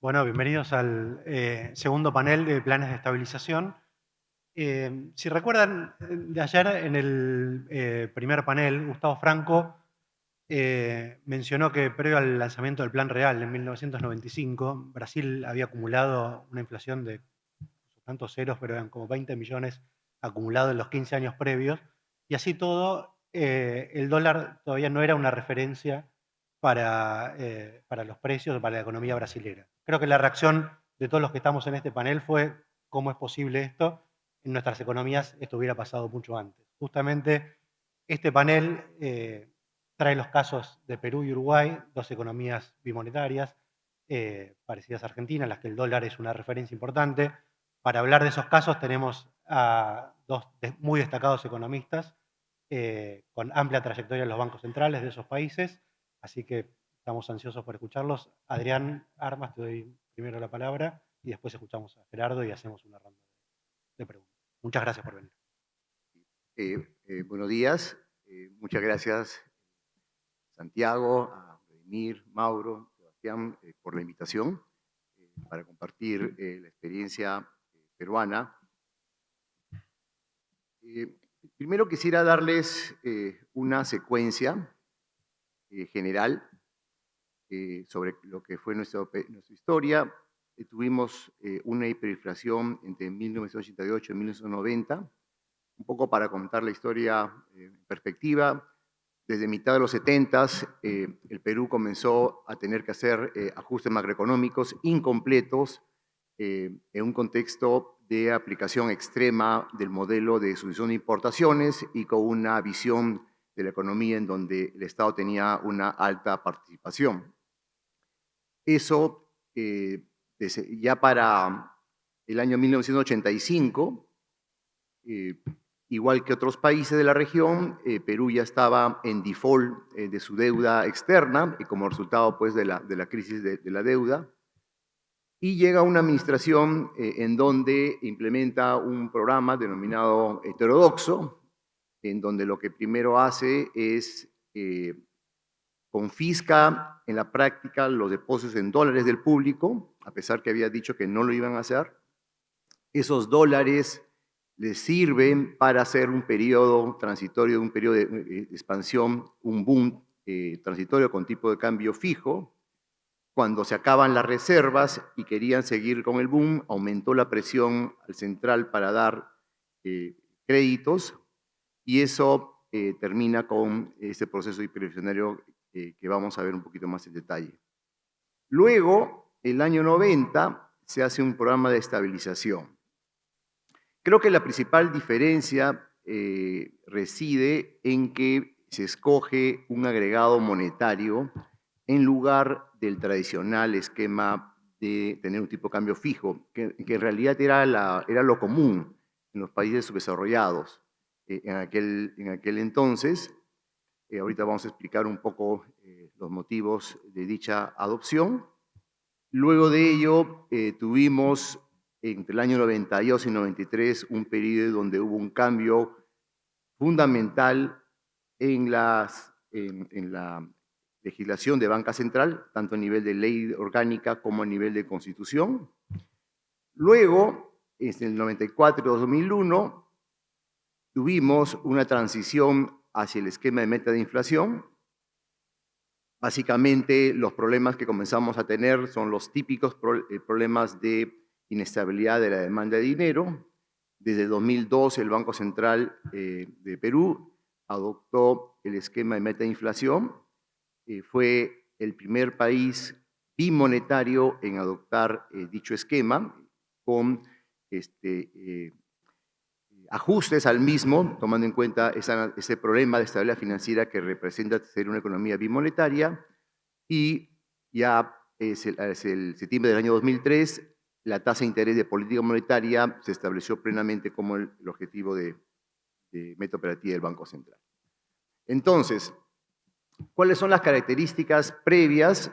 Bueno, bienvenidos al segundo panel de planes de estabilización. Si recuerdan, de ayer en el primer panel, Gustavo Franco mencionó que previo al lanzamiento del Plan Real en 1995, Brasil había acumulado una inflación de tantos ceros, pero eran como 20 millones acumulados en los 15 años previos, y así todo, el dólar todavía no era una referencia para los precios, para la economía brasilera. Creo que la reacción de todos los que estamos en este panel fue: ¿cómo es posible esto? En nuestras economías esto hubiera pasado mucho antes. Justamente este panel trae los casos de Perú y Uruguay, dos economías bimonetarias parecidas a Argentina, en las que el dólar es una referencia importante. Para hablar de esos casos tenemos a dos muy destacados economistas con amplia trayectoria en los bancos centrales de esos países, así que estamos ansiosos por escucharlos. Adrián Armas, te doy primero la palabra y después escuchamos a Gerardo y hacemos una ronda de preguntas. Muchas gracias por venir. Buenos días, muchas gracias Santiago, a Vladimir, Mauro, Sebastián, por la invitación para compartir la experiencia peruana. Primero quisiera darles una secuencia general sobre lo que fue nuestra historia. Tuvimos una hiperinflación entre 1988 y 1990, un poco para contar la historia en perspectiva. Desde mitad de los 70 el Perú comenzó a tener que hacer ajustes macroeconómicos incompletos en un contexto de aplicación extrema del modelo de sucesión de importaciones y con una visión de la economía en donde el Estado tenía una alta participación. Eso ya para el año 1985, igual que otros países de la región, Perú ya estaba en default de su deuda externa y como resultado pues, de la crisis de la deuda. Y llega una administración en donde implementa un programa denominado heterodoxo, en donde lo que primero hace es confisca en la práctica los depósitos en dólares del público, a pesar que había dicho que no lo iban a hacer. Esos dólares les sirven para hacer un periodo transitorio, un periodo de expansión, un boom transitorio con tipo de cambio fijo. Cuando se acaban las reservas y querían seguir con el boom, aumentó la presión al central para dar créditos y eso termina con este proceso hiperinflacionario que vamos a ver un poquito más en detalle. Luego, el año 90, se hace un programa de estabilización. Creo que la principal diferencia reside en que se escoge un agregado monetario en lugar del tradicional esquema de tener un tipo de cambio fijo, que en realidad era lo común en los países subdesarrollados en aquel entonces. Ahorita vamos a explicar un poco los motivos de dicha adopción. Luego de ello, tuvimos entre el año 92 y 93 un periodo donde hubo un cambio fundamental en la legislación de banca central, tanto a nivel de ley orgánica como a nivel de constitución. Luego, en el 94-2001, tuvimos una transición hacia el esquema de meta de inflación. Básicamente, los problemas que comenzamos a tener son los típicos problemas de inestabilidad de la demanda de dinero. Desde 2002, el Banco Central de Perú adoptó el esquema de meta de inflación. Fue el primer país bimonetario en adoptar dicho esquema, con ajustes al mismo, tomando en cuenta ese problema de estabilidad financiera que representa ser una economía bimonetaria. Y ya es el septiembre del año 2003, la tasa de interés de política monetaria se estableció plenamente como el objetivo de meta operativa del Banco Central. Entonces, ¿cuáles son las características previas?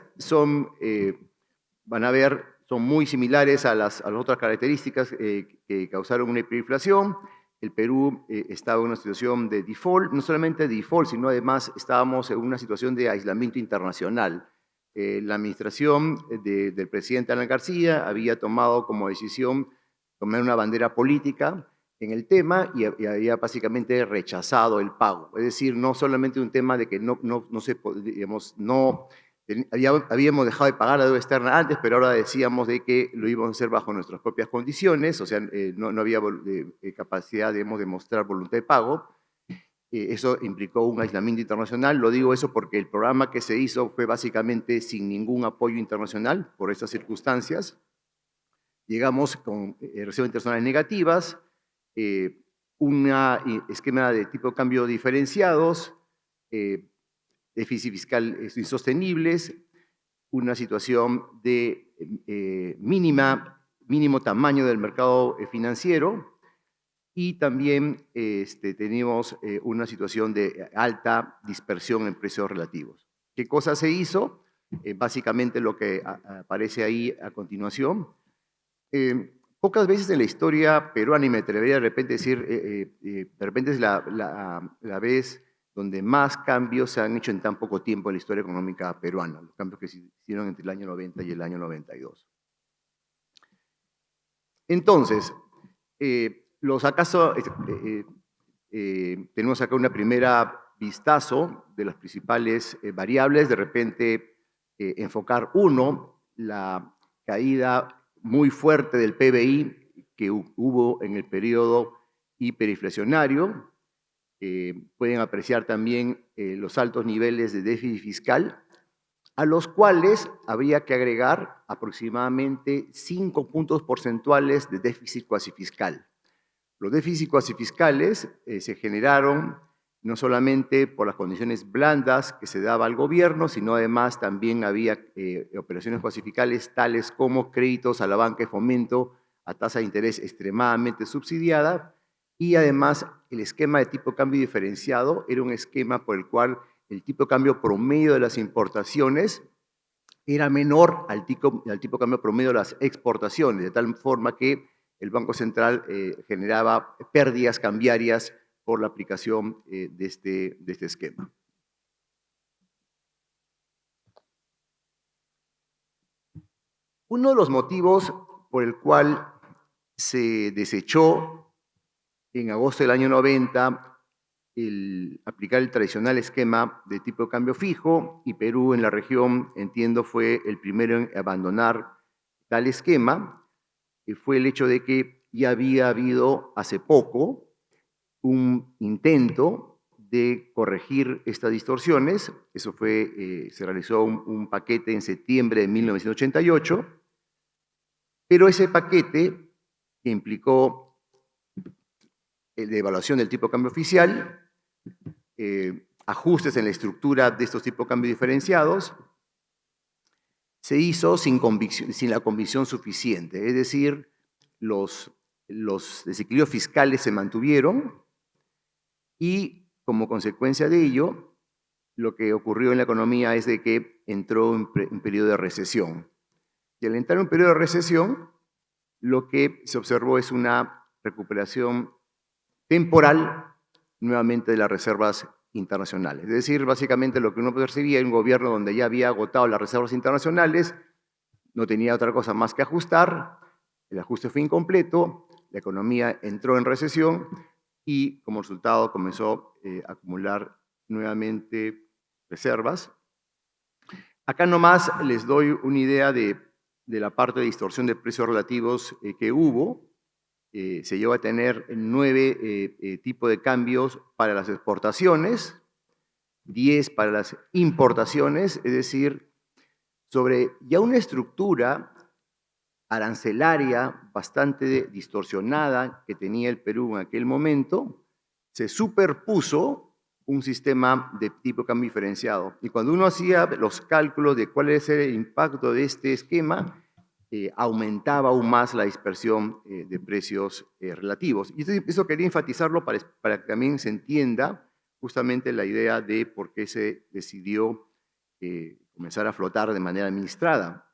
Van a ver, son muy similares a las otras características que causaron una hiperinflación. El Perú estaba en una situación de default, no solamente de default, sino además estábamos en una situación de aislamiento internacional. La administración del presidente Alan García había tomado como decisión tomar una bandera política en el tema y había básicamente rechazado el pago. Es decir, no solamente un tema de que no se, digamos, habíamos dejado de pagar la deuda externa antes, pero ahora decíamos de que lo íbamos a hacer bajo nuestras propias condiciones, o sea, no había capacidad, digamos, de mostrar voluntad de pago. Eso implicó un aislamiento internacional. Lo digo eso porque el programa que se hizo fue básicamente sin ningún apoyo internacional por estas circunstancias. Llegamos con reservas internacionales negativas, un esquema de tipo de cambio diferenciados, déficit fiscal insostenibles, una situación de mínimo tamaño del mercado financiero, y también tenemos una situación de alta dispersión en precios relativos. ¿Qué cosa se hizo? Básicamente lo que aparece ahí a continuación. Pocas veces en la historia peruana, y me atrevería de repente a decir, de repente es la vez donde más cambios se han hecho en tan poco tiempo en la historia económica peruana, los cambios que se hicieron entre el año 90 y el año 92. Entonces, tenemos acá una primera vistazo de las principales variables, de repente enfocar la caída muy fuerte del PBI que hubo en el periodo hiperinflacionario. Pueden apreciar también los altos niveles de déficit fiscal, a los cuales habría que agregar aproximadamente 5 puntos porcentuales de déficit cuasi fiscal. Los déficits cuasi fiscales se generaron no solamente por las condiciones blandas que se daba al gobierno, sino además también había operaciones cuasi fiscales tales como créditos a la banca de fomento a tasa de interés extremadamente subsidiada, y además el esquema de tipo de cambio diferenciado era un esquema por el cual el tipo de cambio promedio de las importaciones era menor al tipo de cambio promedio de las exportaciones, de tal forma que el Banco Central generaba pérdidas cambiarias por la aplicación de este esquema. Uno de los motivos por el cual se desechó en agosto del año 90 aplicar el tradicional esquema de tipo de cambio fijo, y Perú en la región, entiendo, fue el primero en abandonar tal esquema, fue el hecho de que ya había habido hace poco un intento de corregir estas distorsiones. Eso se realizó un paquete en septiembre de 1988, pero ese paquete que implicó la evaluación del tipo de cambio oficial, ajustes en la estructura de estos tipos de cambio diferenciados, se hizo sin la convicción suficiente. Es decir, los desequilibrios fiscales se mantuvieron y como consecuencia de ello, lo que ocurrió en la economía es de que entró en un periodo de recesión. Y al entrar en un periodo de recesión, lo que se observó es una recuperación temporal nuevamente de las reservas internacionales. Es decir, básicamente lo que uno percibía era un gobierno donde ya había agotado las reservas internacionales, no tenía otra cosa más que ajustar, el ajuste fue incompleto, la economía entró en recesión y como resultado comenzó a acumular nuevamente reservas. Acá nomás les doy una idea de la parte de distorsión de precios relativos que hubo. Se llegó a tener 9 tipos de cambios para las exportaciones, 10 para las importaciones, es decir, sobre ya una estructura arancelaria bastante distorsionada que tenía el Perú en aquel momento, se superpuso un sistema de tipo de cambio diferenciado. Y cuando uno hacía los cálculos de cuál es el impacto de este esquema, aumentaba aún más la dispersión de precios relativos. Y eso quería enfatizarlo para que también se entienda justamente la idea de por qué se decidió comenzar a flotar de manera administrada.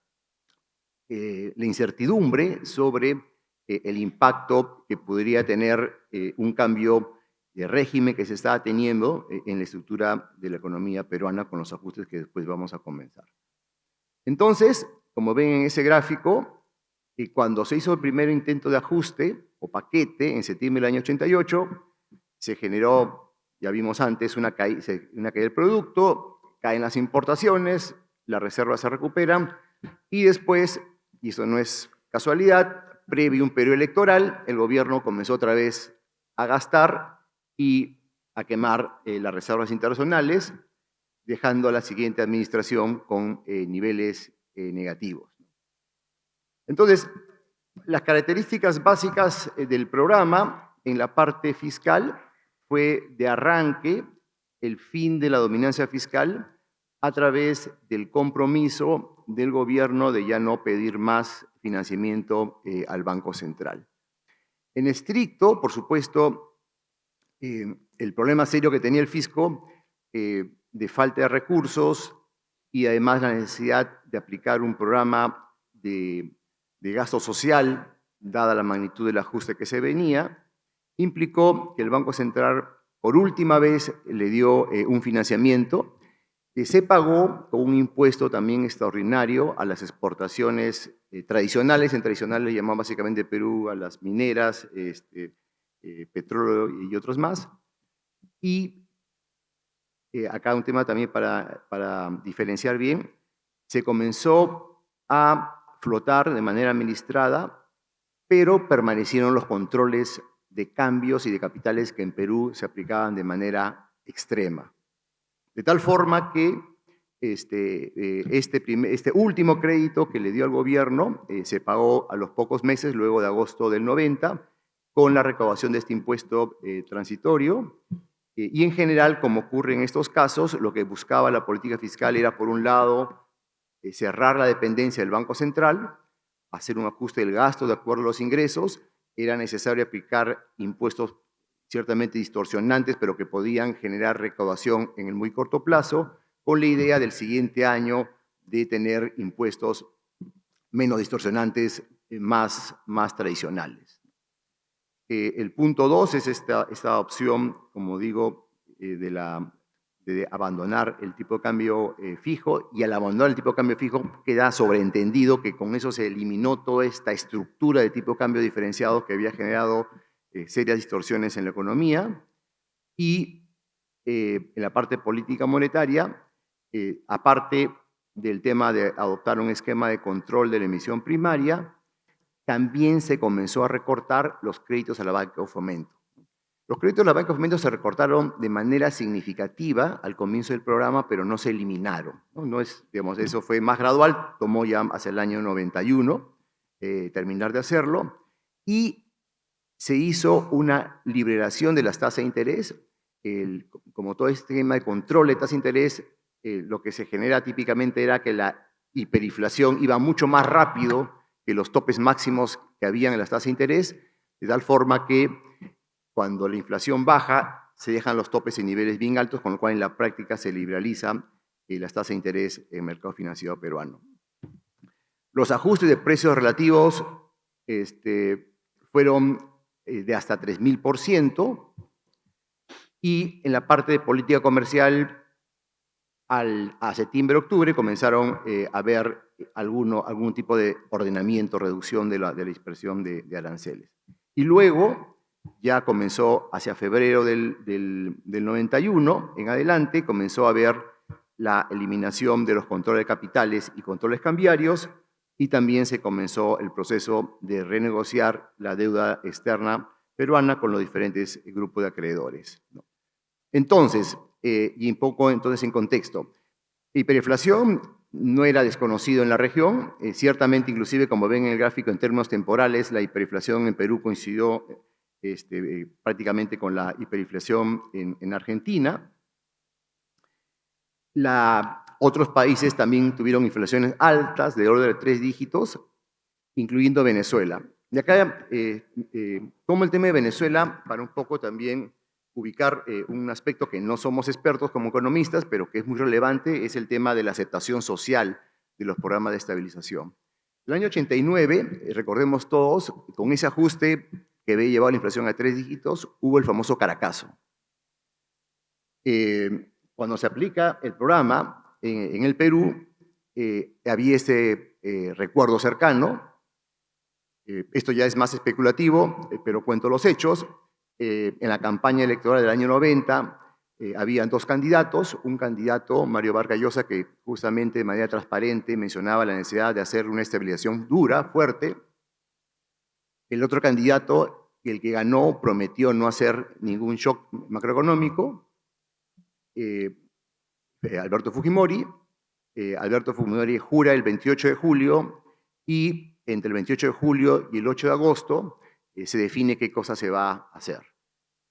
La incertidumbre sobre el impacto que podría tener un cambio de régimen que se estaba teniendo en la estructura de la economía peruana con los ajustes que después vamos a comenzar. Entonces, como ven en ese gráfico, cuando se hizo el primer intento de ajuste o paquete en septiembre del año 88, se generó, ya vimos antes, una caída del producto, caen las importaciones, las reservas se recuperan y después, y eso no es casualidad, previo a un periodo electoral, el gobierno comenzó otra vez a gastar y a quemar las reservas internacionales, dejando a la siguiente administración con niveles negativos. Entonces, las características básicas del programa en la parte fiscal fue de arranque el fin de la dominancia fiscal a través del compromiso del gobierno de ya no pedir más financiamiento al Banco Central. En estricto, por supuesto, el problema serio que tenía el fisco de falta de recursos y además la necesidad de aplicar un programa de gasto social, dada la magnitud del ajuste que se venía, implicó que el Banco Central por última vez le dio un financiamiento que se pagó con un impuesto también extraordinario a las exportaciones tradicionales. En tradicionales le llaman básicamente Perú a las mineras, petróleo y otros más. Y acá un tema también para diferenciar bien, se comenzó a flotar de manera administrada, pero permanecieron los controles de cambios y de capitales que en Perú se aplicaban de manera extrema. De tal forma que este último crédito que le dio al gobierno se pagó a los pocos meses, luego de agosto del 90, con la recaudación de este impuesto transitorio. Y en general, como ocurre en estos casos, lo que buscaba la política fiscal era, por un lado, cerrar la dependencia del Banco Central, hacer un ajuste del gasto de acuerdo a los ingresos. Era necesario aplicar impuestos ciertamente distorsionantes, pero que podían generar recaudación en el muy corto plazo, con la idea del siguiente año de tener impuestos menos distorsionantes, más tradicionales. El punto 2 es esta opción, como digo, de abandonar el tipo de cambio fijo, y al abandonar el tipo de cambio fijo queda sobreentendido que con eso se eliminó toda esta estructura de tipo de cambio diferenciado que había generado serias distorsiones en la economía. Y en la parte política monetaria, aparte del tema de adoptar un esquema de control de la emisión primaria, también se comenzó a recortar los créditos a la banca de fomento. Los créditos a la banca de fomento se recortaron de manera significativa al comienzo del programa, pero no se eliminaron. No es, digamos, eso fue más gradual, tomó ya hacia el año 91 terminar de hacerlo, y se hizo una liberación de las tasas de interés. Como todo este tema de control de tasas de interés, lo que se genera típicamente era que la hiperinflación iba mucho más rápido que los topes máximos que habían en las tasas de interés, de tal forma que cuando la inflación baja, se dejan los topes en niveles bien altos, con lo cual en la práctica se liberalizan las tasas de interés en el mercado financiero peruano. Los ajustes de precios relativos fueron de hasta 3000%, y en la parte de política comercial, a septiembre-octubre comenzaron a ver algún tipo de ordenamiento, reducción de la dispersión de aranceles. Y luego ya comenzó hacia febrero del 91 en adelante, comenzó a haber la eliminación de los controles de capitales y controles cambiarios, y también se comenzó el proceso de renegociar la deuda externa peruana con los diferentes grupos de acreedores. Entonces, y un poco entonces en contexto, hiperinflación no era desconocido en la región, ciertamente inclusive como ven en el gráfico en términos temporales, la hiperinflación en Perú coincidió prácticamente con la hiperinflación en Argentina. Otros países también tuvieron inflaciones altas de orden de 3 dígitos, incluyendo Venezuela. Y acá tomo el tema de Venezuela para un poco también ubicar un aspecto que no somos expertos como economistas, pero que es muy relevante, es el tema de la aceptación social de los programas de estabilización. El año 89, recordemos todos, con ese ajuste que había llevado la inflación a 3 dígitos, hubo el famoso Caracazo. Cuando se aplica el programa en el Perú, había ese recuerdo cercano. Esto ya es más especulativo, pero cuento los hechos. En la campaña electoral del año 90 habían dos candidatos, un candidato, Mario Vargas Llosa, que justamente de manera transparente mencionaba la necesidad de hacer una estabilización dura, fuerte. El otro candidato, el que ganó, prometió no hacer ningún shock macroeconómico, Alberto Fujimori. Alberto Fujimori jura el 28 de julio y entre el 28 de julio y el 8 de agosto se define qué cosa se va a hacer.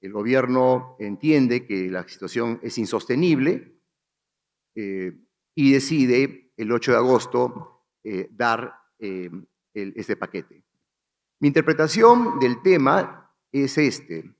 El gobierno entiende que la situación es insostenible y decide el 8 de agosto dar este paquete. Mi interpretación del tema es este.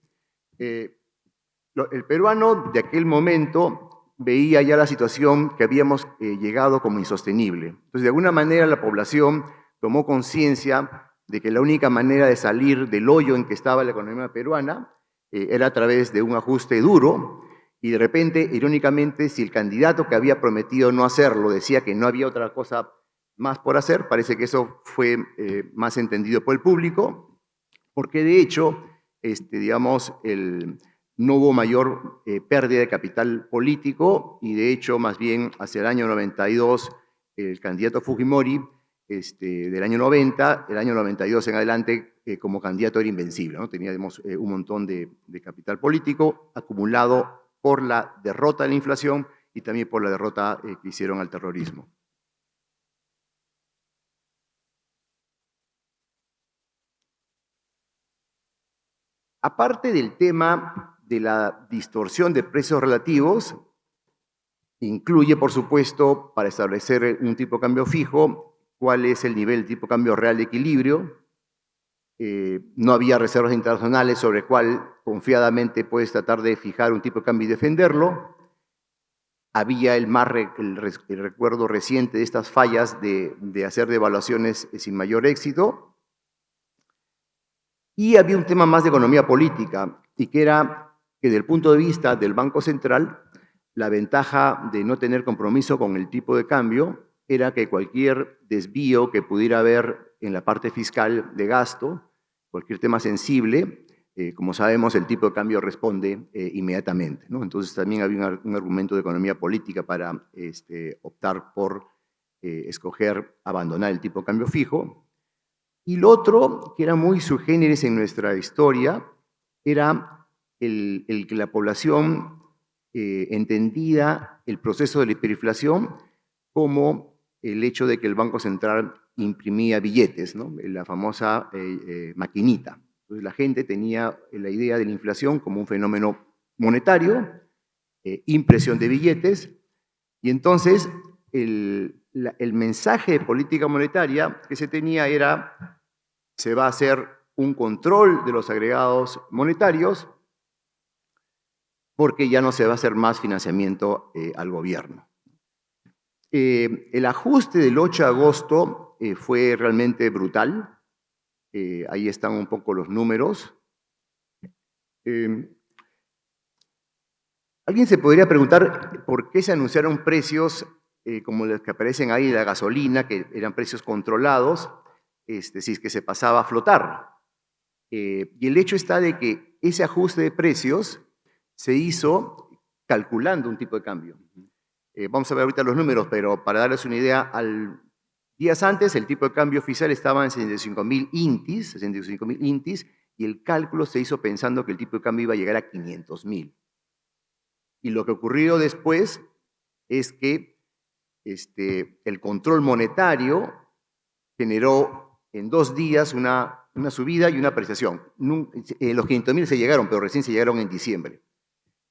El peruano de aquel momento veía ya la situación que habíamos llegado como insostenible. Entonces, de alguna manera, la población tomó conciencia de que la única manera de salir del hoyo en que estaba la economía peruana era a través de un ajuste duro, y de repente, irónicamente, si el candidato que había prometido no hacerlo decía que no había otra cosa más por hacer, parece que eso fue más entendido por el público, porque de hecho, digamos, no hubo mayor pérdida de capital político, y de hecho, más bien, hacia el año 92, el candidato Fujimori, del año 90, el año 92 en adelante, como candidato era invencible, ¿no? Teníamos un montón de capital político acumulado por la derrota de la inflación y también por la derrota que hicieron al terrorismo. Aparte del tema de la distorsión de precios relativos, incluye, por supuesto, para establecer un tipo de cambio fijo, cuál es el nivel de tipo de cambio real de equilibrio. No había reservas internacionales sobre el cual confiadamente puedes tratar de fijar un tipo de cambio y defenderlo. Había el recuerdo reciente de estas fallas de hacer devaluaciones sin mayor éxito. Y había un tema más de economía política, y que era que desde el punto de vista del Banco Central, la ventaja de no tener compromiso con el tipo de cambio era que cualquier desvío que pudiera haber en la parte fiscal de gasto, cualquier tema sensible, como sabemos, el tipo de cambio responde inmediatamente, ¿no? Entonces también había un argumento de economía política para optar por escoger abandonar el tipo de cambio fijo. Y lo otro, que era muy sui generis en nuestra historia, era el que la población entendía el proceso de la hiperinflación como el hecho de que el Banco Central imprimía billetes, ¿no? La famosa maquinita. Entonces la gente tenía la idea de la inflación como un fenómeno monetario, impresión de billetes, y entonces el mensaje de política monetaria que se tenía era: se va a hacer un control de los agregados monetarios porque ya no se va a hacer más financiamiento al gobierno. El ajuste del 8 de agosto fue realmente brutal. Ahí están un poco los números. Alguien se podría preguntar por qué se anunciaron precios como los que aparecen ahí de la gasolina, que eran precios controlados, si es que se pasaba a flotar. Y el hecho está de que ese ajuste de precios se hizo calculando un tipo de cambio. Vamos a ver ahorita los números, pero para darles una idea, días antes el tipo de cambio oficial estaba en 65.000 intis, y el cálculo se hizo pensando que el tipo de cambio iba a llegar a 500.000. Y lo que ocurrió después es que el control monetario generó en 2 días una subida y una apreciación. Los 500.000 se llegaron, pero recién se llegaron en diciembre.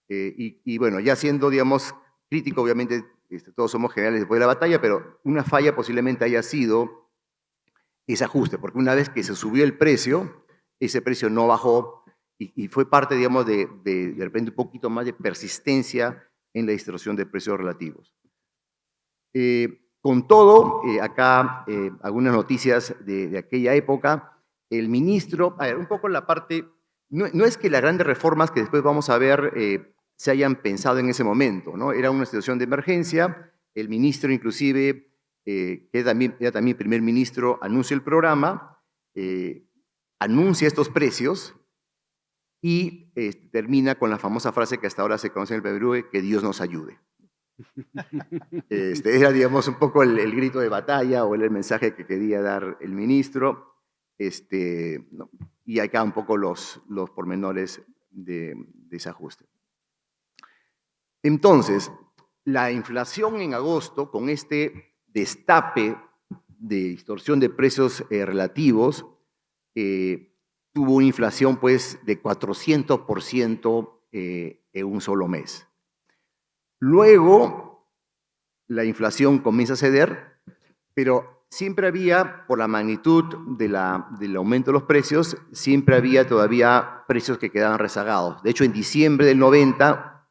Y bueno, ya siendo, digamos, crítico, obviamente todos somos generales después de la batalla, pero una falla posiblemente haya sido ese ajuste, porque una vez que se subió el precio, ese precio no bajó, y fue parte, digamos, de repente un poquito más de persistencia en la distorsión de precios relativos. Con todo, acá algunas noticias de aquella época. El ministro, a ver, un poco la parte, no es que las grandes reformas que después vamos a ver se hayan pensado en ese momento, ¿no? Era una situación de emergencia. El ministro inclusive que era también primer ministro, anuncia el programa, anuncia estos precios y termina con la famosa frase que hasta ahora se conoce en el Perú, que Dios nos ayude. Era, digamos, un poco el grito de batalla o el mensaje que quería dar el ministro. ¿No? Y acá un poco los pormenores de ese ajuste. Entonces, la inflación en agosto, con este destape de distorsión de precios relativos, tuvo una inflación pues, de 400% en un solo mes. Luego, la inflación comienza a ceder, pero siempre había, por la magnitud del aumento de los precios, siempre había todavía precios que quedaban rezagados. De hecho, en diciembre del 90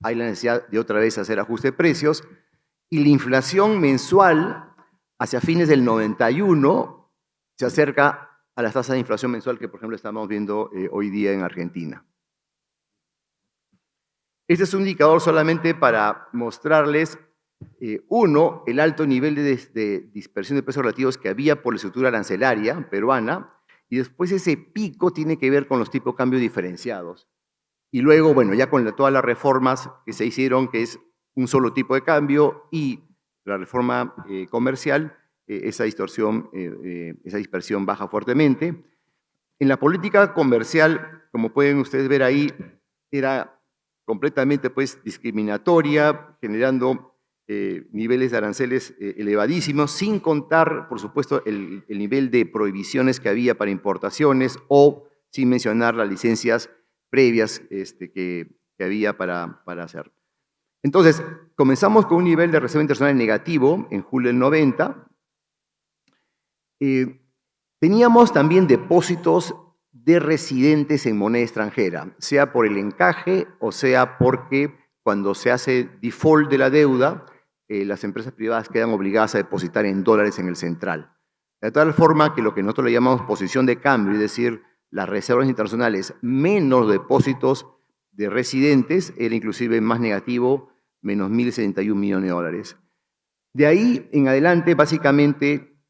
hay la necesidad de otra vez hacer ajuste de precios, y la inflación mensual, hacia fines del 91, se acerca a las tasas de inflación mensual que, por ejemplo, estamos viendo hoy día en Argentina. Este es un indicador solamente para mostrarles, uno, el alto nivel de dispersión de precios relativos que había por la estructura arancelaria peruana, y después ese pico tiene que ver con los tipos de cambio diferenciados. Y luego, bueno, ya con todas las reformas que se hicieron, que es un solo tipo de cambio, y la reforma comercial, esa dispersión baja fuertemente. En la política comercial, como pueden ustedes ver ahí, era completamente pues, discriminatoria, generando niveles de aranceles elevadísimos, sin contar, por supuesto, el nivel de prohibiciones que había para importaciones o sin mencionar las licencias previas que había para hacer. Entonces, comenzamos con un nivel de reserva internacional negativo en julio del 90. Teníamos también depósitos de residentes en moneda extranjera, sea por el encaje o sea porque cuando se hace default de la deuda, las empresas privadas quedan obligadas a depositar en dólares en el central. De tal forma que lo que nosotros le llamamos posición de cambio, es decir, las reservas internacionales menos depósitos de residentes, era inclusive más negativo, menos 1.071 millones de dólares. De ahí en adelante, básicamente,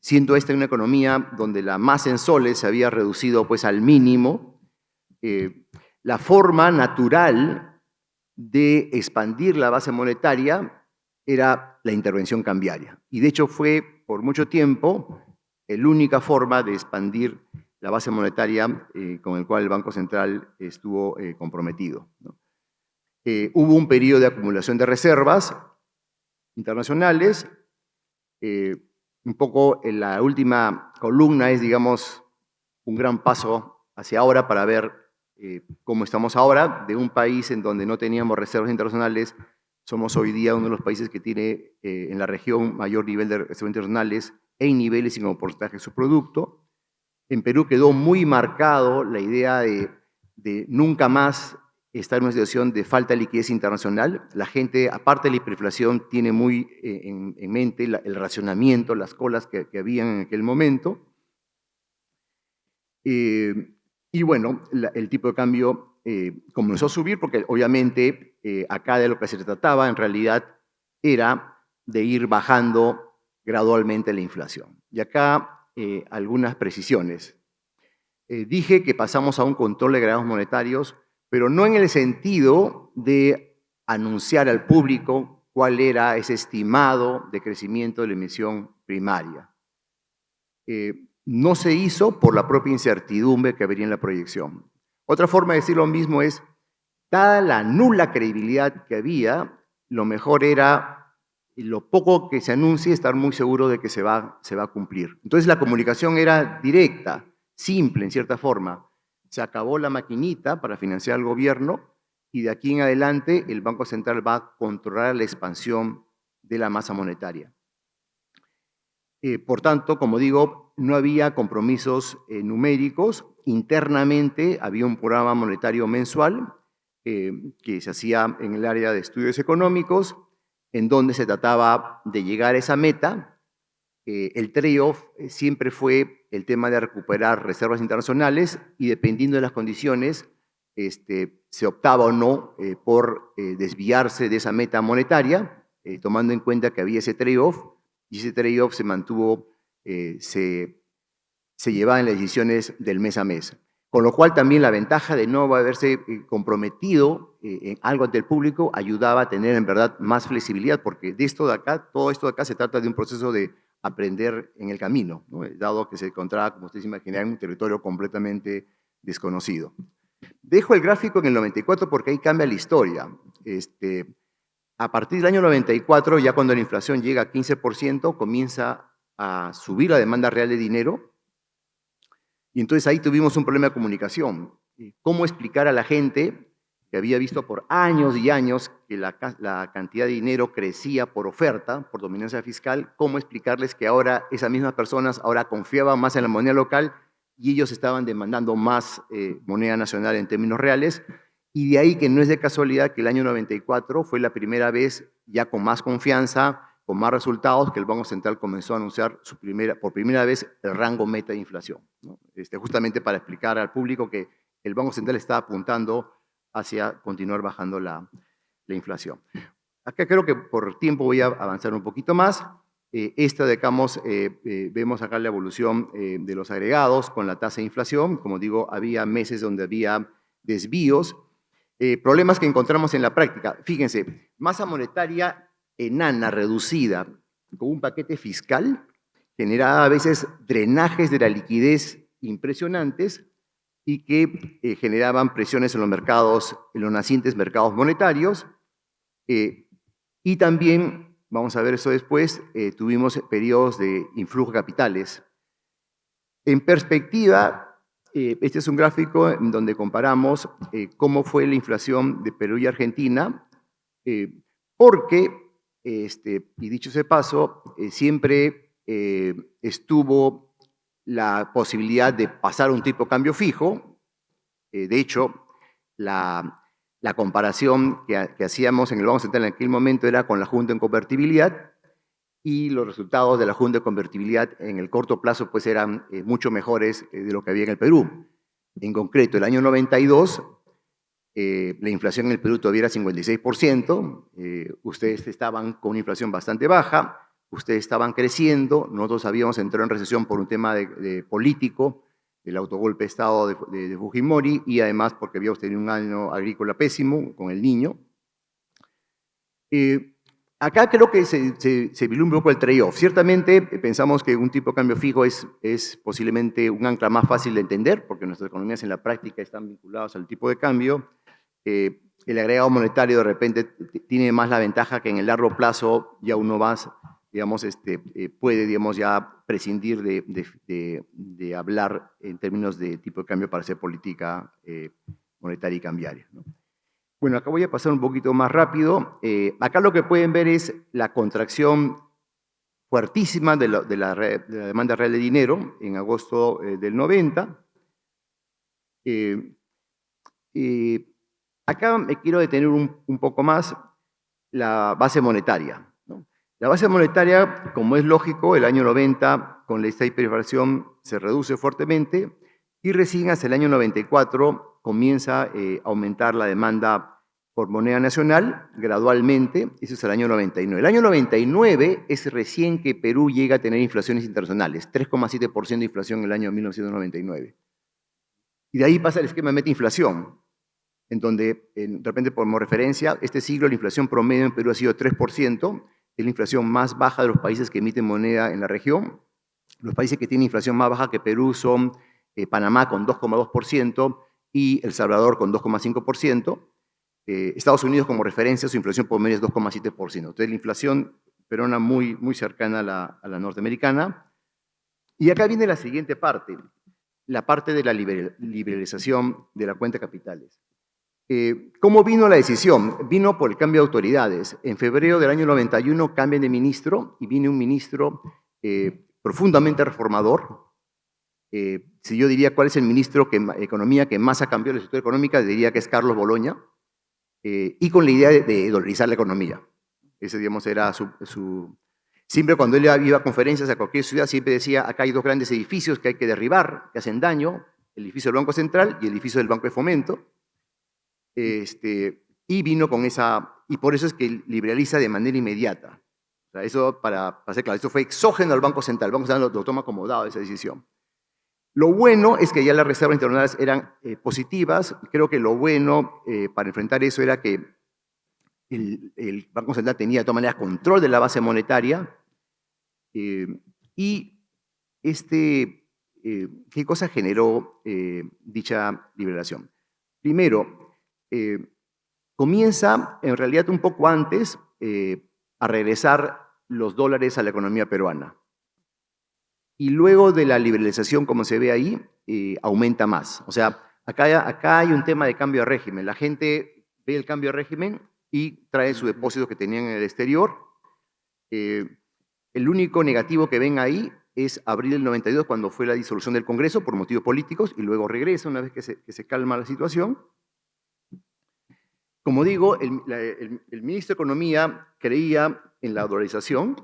siendo esta una economía donde la masa en soles se había reducido pues, al mínimo, la forma natural de expandir la base monetaria era la intervención cambiaria. Y de hecho fue por mucho tiempo la única forma de expandir la base monetaria con el cual el Banco Central estuvo comprometido, ¿no? Hubo un periodo de acumulación de reservas internacionales. Un poco en la última columna es, digamos, un gran paso hacia ahora para ver cómo estamos ahora. De un país en donde no teníamos reservas internacionales, somos hoy día uno de los países que tiene en la región mayor nivel de reservas internacionales en niveles y como porcentaje de su producto. En Perú quedó muy marcado la idea de nunca más estar en una situación de falta de liquidez internacional. La gente, aparte de la hiperinflación, tiene muy en mente el racionamiento, las colas que habían en aquel momento. Y bueno, el tipo de cambio comenzó a subir porque obviamente acá de lo que se trataba en realidad era de ir bajando gradualmente la inflación. Y acá algunas precisiones. Dije que pasamos a un control de grados monetarios, pero no en el sentido de anunciar al público cuál era ese estimado de crecimiento de la emisión primaria. No se hizo por la propia incertidumbre que habría en la proyección. Otra forma de decir lo mismo es, dada la nula credibilidad que había, lo mejor era, lo poco que se anuncie, estar muy seguro de que se va a cumplir. Entonces la comunicación era directa, simple en cierta forma. Se acabó la maquinita para financiar al gobierno y de aquí en adelante el Banco Central va a controlar la expansión de la masa monetaria. Por tanto, como digo, no había compromisos numéricos. Internamente había un programa monetario mensual que se hacía en el área de estudios económicos, en donde se trataba de llegar a esa meta. El trade-off siempre fue el tema de recuperar reservas internacionales y dependiendo de las condiciones, se optaba o no por desviarse de esa meta monetaria, tomando en cuenta que había ese trade-off, y ese trade-off se mantuvo, se llevaba en las decisiones del mes a mes. Con lo cual también la ventaja de no haberse comprometido en algo ante el público ayudaba a tener en verdad más flexibilidad, porque de esto de acá, todo esto de acá se trata de un proceso de aprender en el camino, ¿no? Dado que se encontraba, como ustedes imaginarán, en un territorio completamente desconocido. Dejo el gráfico en el 94 porque ahí cambia la historia. A partir del año 94, ya cuando la inflación llega a 15%, comienza a subir la demanda real de dinero. Y entonces ahí tuvimos un problema de comunicación. ¿Cómo explicar a la gente que había visto por años y años que la cantidad de dinero crecía por oferta, por dominancia fiscal? ¿Cómo explicarles que ahora esas mismas personas ahora confiaban más en la moneda local y ellos estaban demandando más moneda nacional en términos reales? Y de ahí que no es de casualidad que el año 94 fue la primera vez, ya con más confianza, con más resultados, que el Banco Central comenzó a anunciar por primera vez el rango meta de inflación, ¿no? Justamente para explicar al público que el Banco Central está apuntando hacia continuar bajando la inflación. Acá creo que por tiempo voy a avanzar un poquito más. Vemos acá la evolución de los agregados con la tasa de inflación. Como digo, había meses donde había desvíos. Problemas que encontramos en la práctica. Fíjense, masa monetaria enana, reducida, con un paquete fiscal, generaba a veces drenajes de la liquidez impresionantes y que generaban presiones en los mercados, en los nacientes mercados monetarios. Y también, vamos a ver eso después, tuvimos periodos de influjo de capitales. En perspectiva, este es un gráfico en donde comparamos cómo fue la inflación de Perú y Argentina, porque, y dicho ese paso, siempre estuvo la posibilidad de pasar a un tipo de cambio fijo. De hecho, la comparación que hacíamos en el Banco Central en aquel momento era con la Junta en convertibilidad, y los resultados de la Junta de Convertibilidad en el corto plazo pues eran mucho mejores de lo que había en el Perú. En concreto, el año 92, la inflación en el Perú todavía era 56%, ustedes estaban con una inflación bastante baja, ustedes estaban creciendo, nosotros habíamos entrado en recesión por un tema de político, el autogolpe de Estado de Fujimori, y además porque habíamos tenido un año agrícola pésimo con el Niño. Acá creo que se vislumbre un poco el trade-off. Ciertamente pensamos que un tipo de cambio fijo es posiblemente un ancla más fácil de entender, porque nuestras economías en la práctica están vinculadas al tipo de cambio. El agregado monetario de repente tiene más la ventaja que en el largo plazo ya uno más, digamos, puede, digamos, ya prescindir de hablar en términos de tipo de cambio para hacer política monetaria y cambiaria, ¿no? Bueno, acá voy a pasar un poquito más rápido. Acá lo que pueden ver es la contracción fuertísima de la demanda real de dinero en agosto del 90. Acá me quiero detener un poco más la base monetaria, ¿no? La base monetaria, como es lógico, el año 90, con la hiperinflación, se reduce fuertemente y recién hasta el año 94 comienza a aumentar la demanda por moneda nacional gradualmente. Eso es el año 99. El año 99 es recién que Perú llega a tener inflaciones internacionales, 3,7% de inflación en el año 1999. Y de ahí pasa el esquema de meta-inflación, en donde, de repente, como referencia, este siglo la inflación promedio en Perú ha sido 3%, es la inflación más baja de los países que emiten moneda en la región. Los países que tienen inflación más baja que Perú son Panamá con 2,2% y El Salvador con 2,5%. Estados Unidos, como referencia, su inflación promedio es 2,7%. Entonces, la inflación peruana muy cercana a la norteamericana. Y acá viene la siguiente parte, la parte de la liberalización de la cuenta de capitales. ¿Cómo vino la decisión? Vino por el cambio de autoridades. En febrero del año 91 cambian de ministro y viene un ministro profundamente reformador. Si yo diría cuál es el ministro de Economía que más ha cambiado la estructura económica, diría que es Carlos Boloña, y con la idea de dolarizar la economía. Ese, digamos, era Siempre cuando él iba a conferencias a cualquier ciudad, siempre decía, acá hay dos grandes edificios que hay que derribar, que hacen daño, el edificio del Banco Central y el edificio del Banco de Fomento. Y vino con esa, y por eso es que liberaliza de manera inmediata. sea, eso, para ser claro, eso fue exógeno al Banco Central. El Banco Central lo toma como dado esa decisión. Lo bueno es que ya las reservas internacionales eran positivas. Creo que lo bueno para enfrentar eso era que el Banco Central tenía de todas maneras control de la base monetaria y ¿qué cosa generó dicha liberación? Primero, comienza en realidad un poco antes a regresar los dólares a la economía peruana. Y luego de la liberalización, como se ve ahí, aumenta más. O sea, acá hay un tema de cambio de régimen. La gente ve el cambio de régimen y trae sus depósitos que tenían en el exterior. El único negativo que ven ahí es abril del 92, cuando fue la disolución del Congreso por motivos políticos, y luego regresa una vez que se calma la situación. Como digo, el ministro de Economía creía en la dolarización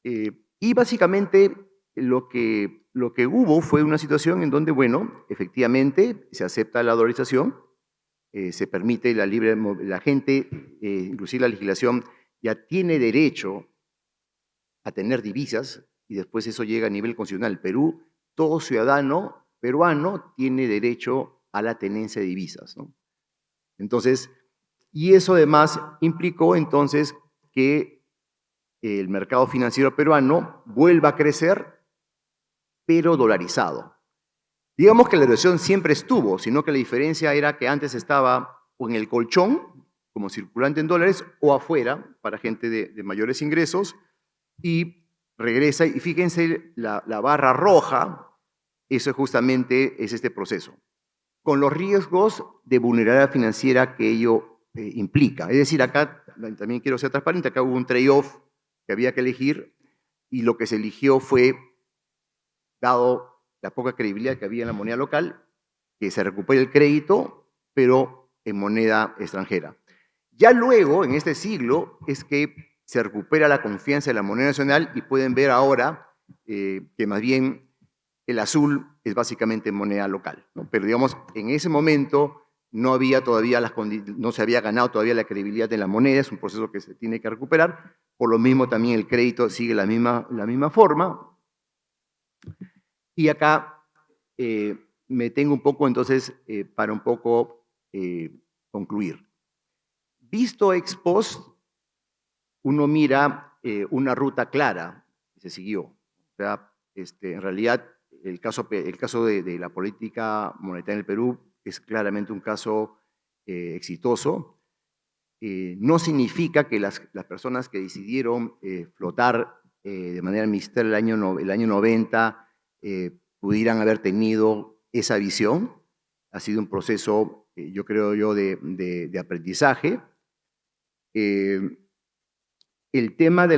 y básicamente lo que hubo fue una situación en donde, bueno, efectivamente se acepta la dolarización, se permite la gente, inclusive la legislación, ya tiene derecho a tener divisas y después eso llega a nivel constitucional. Perú, todo ciudadano peruano tiene derecho a la tenencia de divisas, ¿no? Entonces, y eso además implicó entonces que el mercado financiero peruano vuelva a crecer, pero dolarizado. Digamos que la dolarización siempre estuvo, sino que la diferencia era que antes estaba o en el colchón, como circulante en dólares, o afuera, para gente de mayores ingresos, y regresa, y fíjense la barra roja, eso justamente es este proceso, con los riesgos de vulnerabilidad financiera que ello implica. Es decir, acá también quiero ser transparente, acá hubo un trade-off que había que elegir, y lo que se eligió fue, dado la poca credibilidad que había en la moneda local, que se recupere el crédito, pero en moneda extranjera. Ya luego, en este siglo, es que se recupera la confianza de la moneda nacional y pueden ver ahora que más bien el azul es básicamente moneda local, ¿no? Pero digamos, en ese momento no había todavía no se había ganado todavía la credibilidad de la moneda, es un proceso que se tiene que recuperar, por lo mismo también el crédito sigue la misma forma. Y acá me tengo un poco entonces para un poco concluir. Visto ex post, uno mira una ruta clara que se siguió. O sea, en realidad, el caso de la política monetaria en el Perú es claramente un caso exitoso. No significa que las personas que decidieron flotar de manera ministerial el año 90 pudieran haber tenido esa visión. Ha sido un proceso, yo creo de aprendizaje. El tema de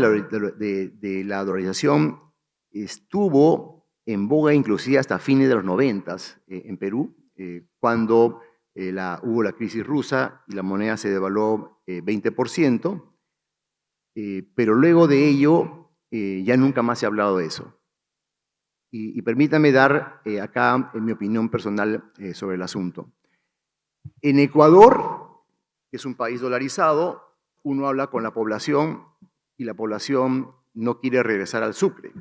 la dolarización estuvo en boga inclusive hasta fines de los 90 en Perú, cuando hubo la crisis rusa y la moneda se devaluó 20%, pero luego de ello ya nunca más se ha hablado de eso. Y permítame dar acá mi opinión personal sobre el asunto. En Ecuador, que es un país dolarizado, uno habla con la población y la población no quiere regresar al sucre,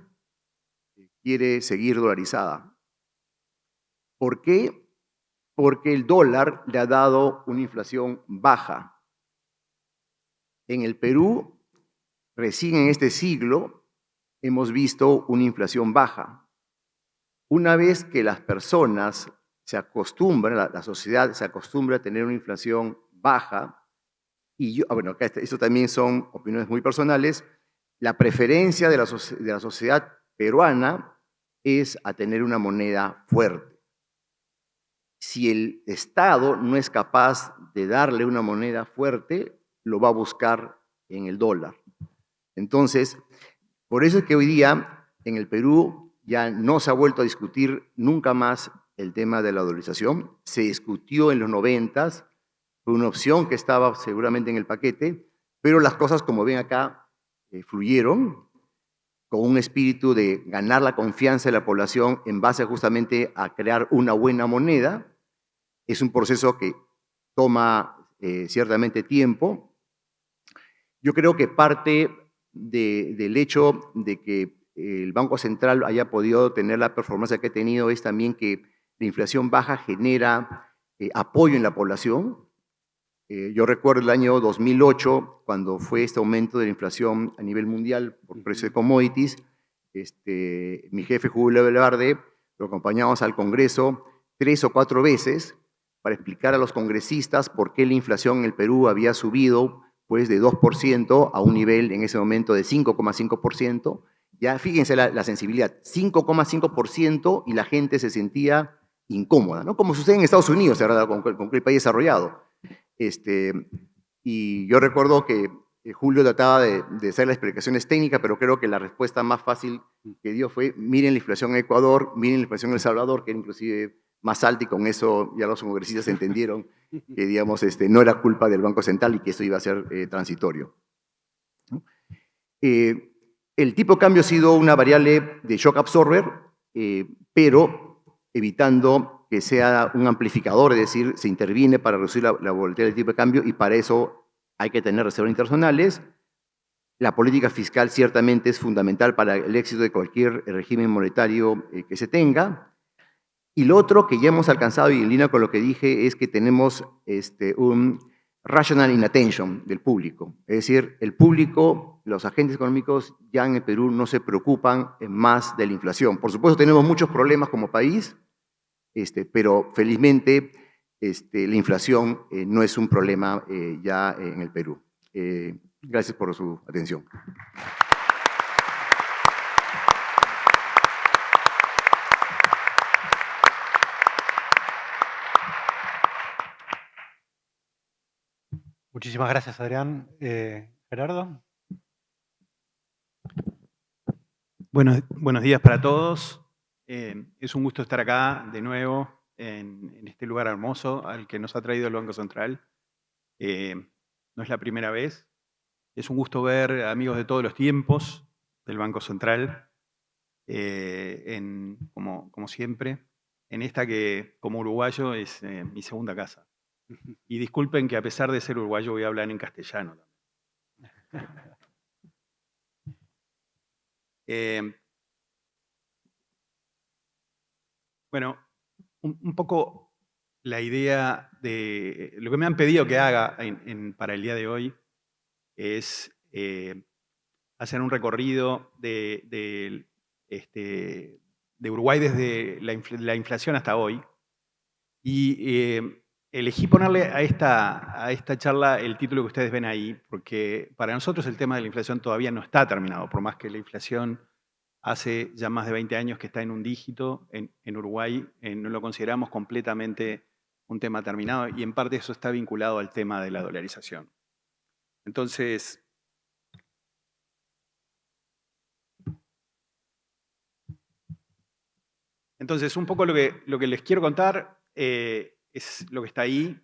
quiere seguir dolarizada. ¿Por qué? Porque el dólar le ha dado una inflación baja. En el Perú, recién en este siglo, hemos visto una inflación baja. Una vez que las personas se acostumbran, la sociedad se acostumbra a tener una inflación baja, y bueno, acá esto también son opiniones muy personales, la preferencia de la sociedad peruana es a tener una moneda fuerte. Si el Estado no es capaz de darle una moneda fuerte, lo va a buscar en el dólar. Entonces, por eso es que hoy día en el Perú ya no se ha vuelto a discutir nunca más el tema de la dolarización. Se discutió en los 90s, fue una opción que estaba seguramente en el paquete, pero las cosas, como ven acá, fluyeron con un espíritu de ganar la confianza de la población en base justamente a crear una buena moneda. Es un proceso que toma ciertamente tiempo. Yo creo que parte del hecho de que el Banco Central haya podido tener la performance que ha tenido es también que la inflación baja genera apoyo en la población. Yo recuerdo el año 2008, cuando fue este aumento de la inflación a nivel mundial por precio de commodities. Mi jefe Julio Velarde lo acompañamos al Congreso 3 o 4 veces para explicar a los congresistas por qué la inflación en el Perú había subido pues, de 2% a un nivel en ese momento de 5,5%. Ya fíjense la sensibilidad, 5,5% y la gente se sentía incómoda, ¿no? Como sucede en Estados Unidos, ¿verdad? Con el país desarrollado. Y yo recuerdo que Julio trataba de hacer las explicaciones técnicas, pero creo que la respuesta más fácil que dio fue: miren la inflación en Ecuador, miren la inflación en El Salvador, que era inclusive más alta, y con eso ya los congresistas entendieron que, digamos, no era culpa del Banco Central y que esto iba a ser transitorio. El tipo de cambio ha sido una variable de shock absorber, pero evitando que sea un amplificador, es decir, se interviene para reducir la volatilidad del tipo de cambio, y para eso hay que tener reservas internacionales. La política fiscal ciertamente es fundamental para el éxito de cualquier régimen monetario que se tenga. Y lo otro que ya hemos alcanzado, y en línea con lo que dije, es que tenemos un rational inattention del público. Es decir, el público, los agentes económicos ya en el Perú no se preocupan más de la inflación. Por supuesto, tenemos muchos problemas como país, pero felizmente la inflación no es un problema ya en el Perú. Gracias por su atención. Muchísimas gracias, Adrián. Gerardo. Buenos días para todos. Es un gusto estar acá de nuevo en este lugar hermoso al que nos ha traído el Banco Central. No es la primera vez. Es un gusto ver amigos de todos los tiempos del Banco Central, como siempre, en esta que como uruguayo es mi segunda casa. Y disculpen que a pesar de ser uruguayo voy a hablar en castellano. Bueno, un poco la idea de lo que me han pedido que haga para el día de hoy es hacer un recorrido de Uruguay desde la inflación hasta hoy. Y elegí ponerle a esta charla el título que ustedes ven ahí, porque para nosotros el tema de la inflación todavía no está terminado, por más que la inflación hace ya más de 20 años que está en un dígito en Uruguay, no lo consideramos completamente un tema terminado, y en parte eso está vinculado al tema de la dolarización. Entonces, un poco lo que les quiero contar es lo que está ahí.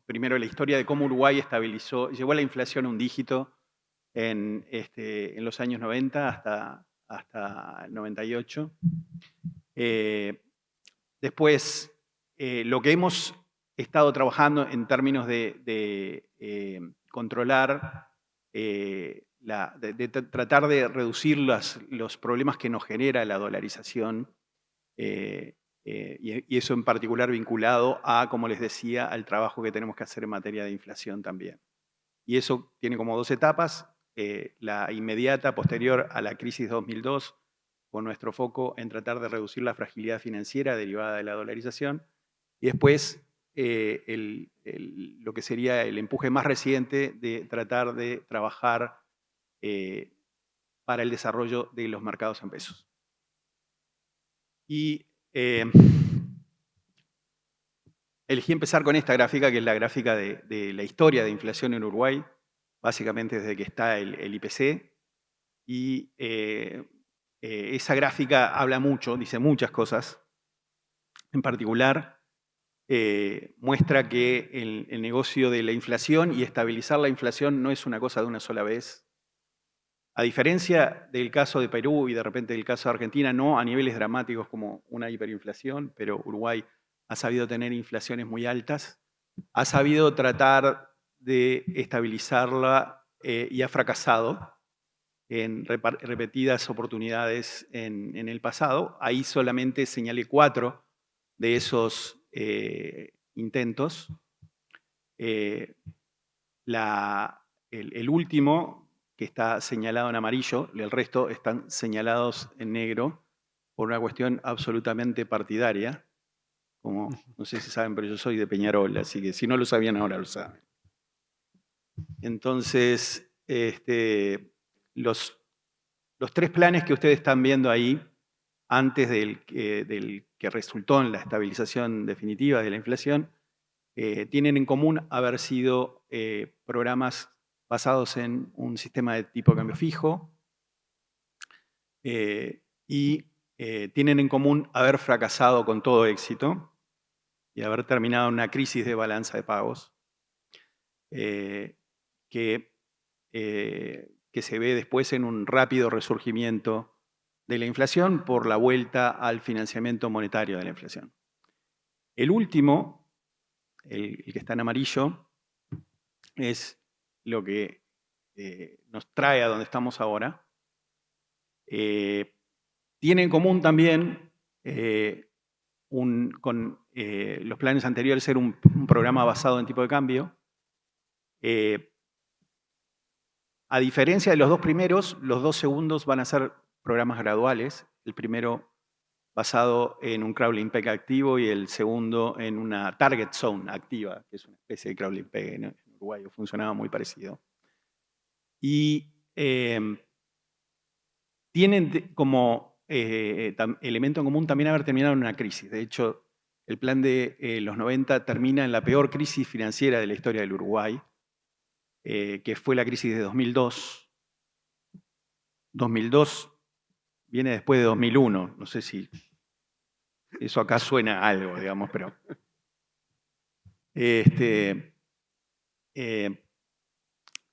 Primero, la historia de cómo Uruguay llevó la inflación a un dígito en los años 90 hasta el 98. Después, lo que hemos estado trabajando en términos de controlar, de tratar de reducir los problemas que nos genera la dolarización, y eso en particular vinculado a, como les decía, al trabajo que tenemos que hacer en materia de inflación también. Y eso tiene como 2 etapas: la inmediata, posterior a la crisis 2002, con nuestro foco en tratar de reducir la fragilidad financiera derivada de la dolarización, y después lo que sería el empuje más reciente de tratar de trabajar para el desarrollo de los mercados en pesos. Y elegí empezar con esta gráfica, que es la gráfica de la historia de inflación en Uruguay, básicamente desde que está el IPC. Y esa gráfica habla mucho, dice muchas cosas. En particular, muestra que el negocio de la inflación y estabilizar la inflación no es una cosa de una sola vez. A diferencia del caso de Perú y de repente del caso de Argentina, no a niveles dramáticos como una hiperinflación, pero Uruguay ha sabido tener inflaciones muy altas, ha sabido tratar de estabilizarla y ha fracasado en repetidas oportunidades en el pasado. Ahí solamente señalé 4 de esos intentos. El último, que está señalado en amarillo, el resto están señalados en negro por una cuestión absolutamente partidaria. Como, no sé si saben, pero yo soy de Peñarol, así que si no lo sabían ahora lo saben. Entonces, los 3 planes que ustedes están viendo ahí, antes del que resultó en la estabilización definitiva de la inflación, tienen en común haber sido programas basados en un sistema de tipo de cambio fijo y tienen en común haber fracasado con todo éxito y haber terminado en una crisis de balanza de pagos que se ve después en un rápido resurgimiento de la inflación por la vuelta al financiamiento monetario de la inflación. El último, el que está en amarillo, es lo que nos trae a donde estamos ahora. Tiene en común también con los planes anteriores ser un programa basado en tipo de cambio. A diferencia de los 2 primeros, los 2 segundos van a ser programas graduales. El primero basado en un crawling peg activo y el segundo en una target zone activa, que es una especie de crawling peg en Uruguay, funcionaba muy parecido. Y tienen como elemento en común también haber terminado en una crisis. De hecho, el plan de los 90 termina en la peor crisis financiera de la historia del Uruguay, que fue la crisis de 2002. 2002 viene después de 2001. No sé si eso acá suena a algo, digamos, pero...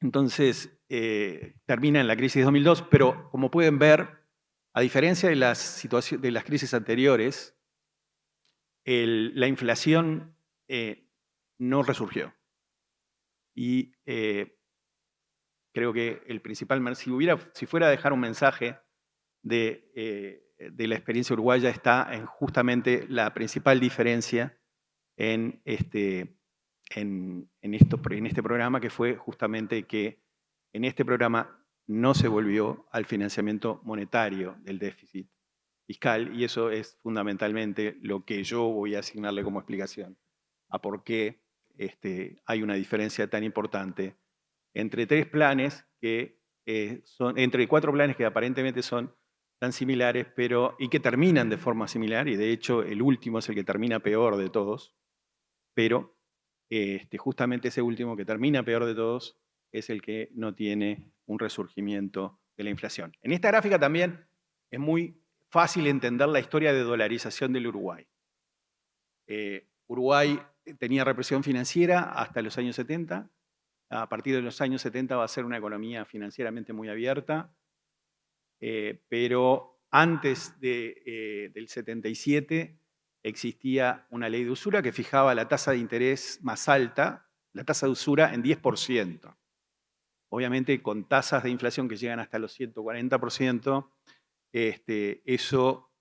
entonces, termina en la crisis de 2002, pero como pueden ver, a diferencia de las crisis anteriores, la inflación no resurgió. Y creo que el principal, si fuera a dejar un mensaje de la experiencia uruguaya, está en justamente la principal diferencia en este programa, que fue justamente que en este programa no se volvió al financiamiento monetario del déficit fiscal, y eso es fundamentalmente lo que yo voy a asignarle como explicación a por qué hay una diferencia tan importante entre 4 planes que aparentemente son tan similares, y que terminan de forma similar, y de hecho el último es el que termina peor de todos, pero justamente ese último que termina peor de todos es el que no tiene un resurgimiento de la inflación. En esta gráfica también es muy fácil entender la historia de dolarización del Uruguay. Uruguay tenía represión financiera hasta los años 70. A partir de los años 70 va a ser una economía financieramente muy abierta, pero antes del 77 existía una ley de usura que fijaba la tasa de interés más alta, la tasa de usura, en 10%. Obviamente con tasas de inflación que llegan hasta los 140%, eso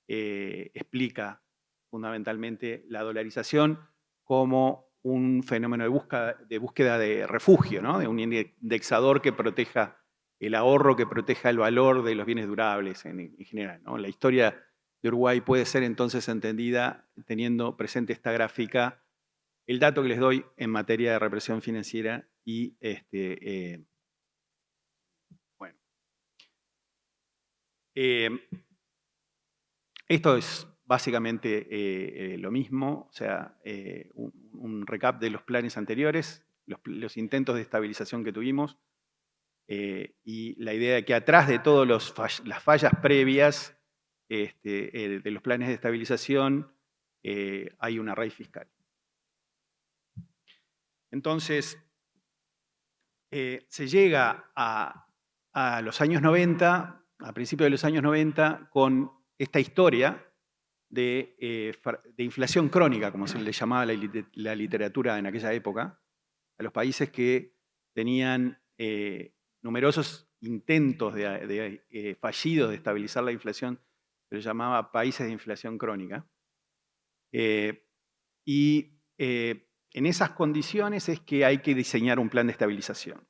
explica fundamentalmente la dolarización como un fenómeno de búsqueda de refugio, ¿no? De un indexador que proteja el ahorro, que proteja el valor de los bienes durables en general, ¿no? La historia de Uruguay puede ser entonces entendida teniendo presente esta gráfica, el dato que les doy en materia de represión financiera y bueno. Esto es básicamente lo mismo, o sea, un recap de los planes anteriores, los intentos de estabilización que tuvimos, y la idea de que atrás de todas las fallas previas de los planes de estabilización hay una raíz fiscal. Entonces, se llega a los años 90, a principios de los años 90, con esta historia de inflación crónica, como se le llamaba la literatura en aquella época, a los países que tenían numerosos intentos fallidos de estabilizar la inflación, se los llamaba países de inflación crónica. En esas condiciones es que hay que diseñar un plan de estabilización.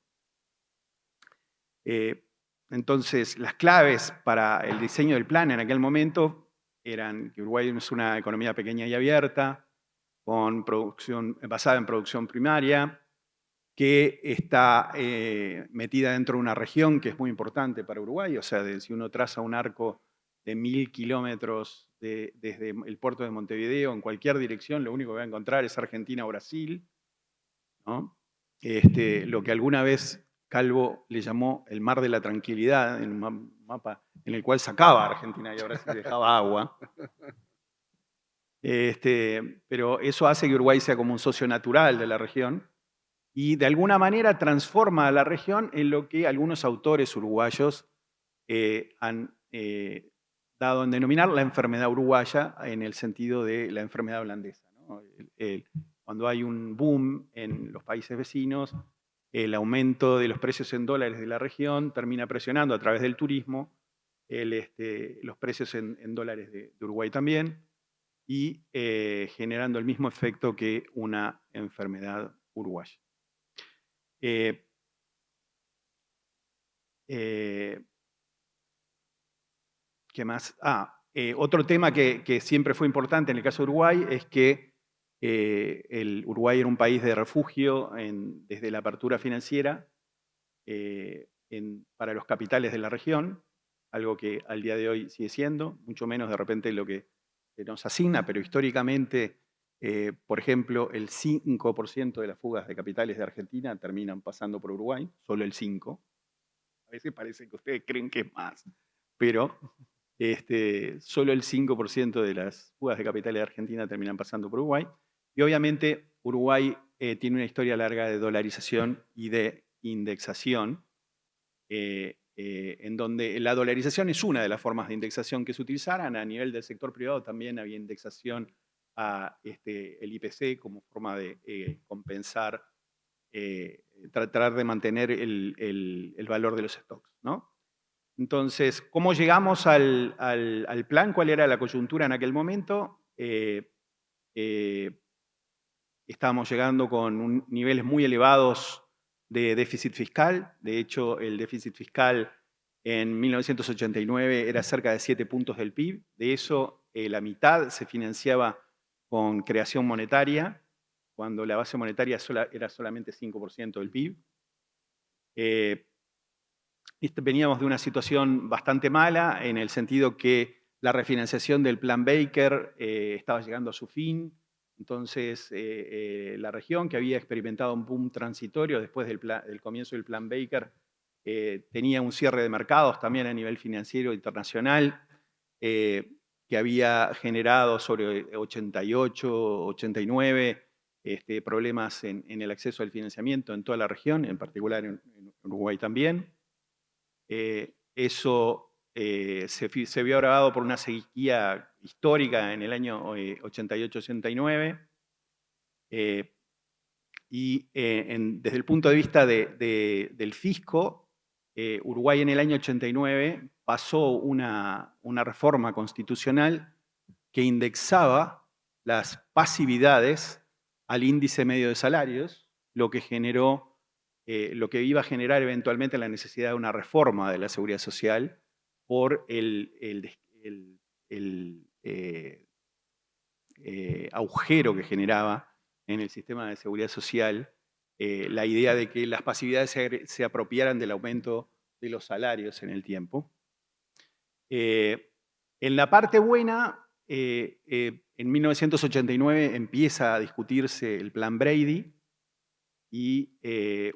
Entonces, las claves para el diseño del plan en aquel momento eran que Uruguay es una economía pequeña y abierta, basada en producción primaria, que está metida dentro de una región que es muy importante para Uruguay. O sea, si uno traza un arco de 1000 kilómetros desde el puerto de Montevideo en cualquier dirección, lo único que va a encontrar es Argentina o Brasil, ¿no? Lo que alguna vez Calvo le llamó el mar de la tranquilidad, en un mapa en el cual sacaba a Argentina y a Brasil dejaba agua. Pero eso hace que Uruguay sea como un socio natural de la región y de alguna manera transforma a la región en lo que algunos autores uruguayos han dado en denominar la enfermedad uruguaya en el sentido de la enfermedad holandesa, ¿no? Cuando hay un boom en los países vecinos, el aumento de los precios en dólares de la región termina presionando a través del turismo los precios en dólares de Uruguay también y generando el mismo efecto que una enfermedad uruguaya. ¿Qué más? Otro tema que siempre fue importante en el caso de Uruguay es que el Uruguay era un país de refugio desde la apertura financiera para los capitales de la región, algo que al día de hoy sigue siendo, mucho menos de repente lo que nos asigna, pero históricamente, por ejemplo, el 5% de las fugas de capitales de Argentina terminan pasando por Uruguay, solo el 5%. A veces parece que ustedes creen que es más, pero solo el 5% de las fugas de capitales de Argentina terminan pasando por Uruguay. Y obviamente Uruguay tiene una historia larga de dolarización y de indexación, en donde la dolarización es una de las formas de indexación que se utilizaran. A nivel del sector privado también había indexación a el IPC como forma de compensar, tratar de mantener el valor de los stocks, ¿no? Entonces, ¿cómo llegamos al plan? ¿Cuál era la coyuntura en aquel momento? Estábamos llegando con niveles muy elevados de déficit fiscal. De hecho, el déficit fiscal en 1989 era cerca de 7 puntos del PIB. De eso, la mitad se financiaba con creación monetaria, cuando la base monetaria era solamente 5% del PIB. Veníamos de una situación bastante mala, en el sentido que la refinanciación del Plan Baker estaba llegando a su fin. Entonces, la región, que había experimentado un boom transitorio después del comienzo del Plan Baker, tenía un cierre de mercados también a nivel financiero internacional, que había generado sobre 88, 89 problemas en el acceso al financiamiento en toda la región, en particular en Uruguay también. Eso se vio agravado por una sequía histórica en el año 88-89. Desde el punto de vista del fisco, Uruguay en el año 89 pasó una reforma constitucional que indexaba las pasividades al índice medio de salarios, lo que iba a generar eventualmente la necesidad de una reforma de la seguridad social por el agujero que generaba en el sistema de seguridad social la idea de que las pasividades se apropiaran del aumento de los salarios en el tiempo. En la parte buena, en 1989 empieza a discutirse el Plan Brady y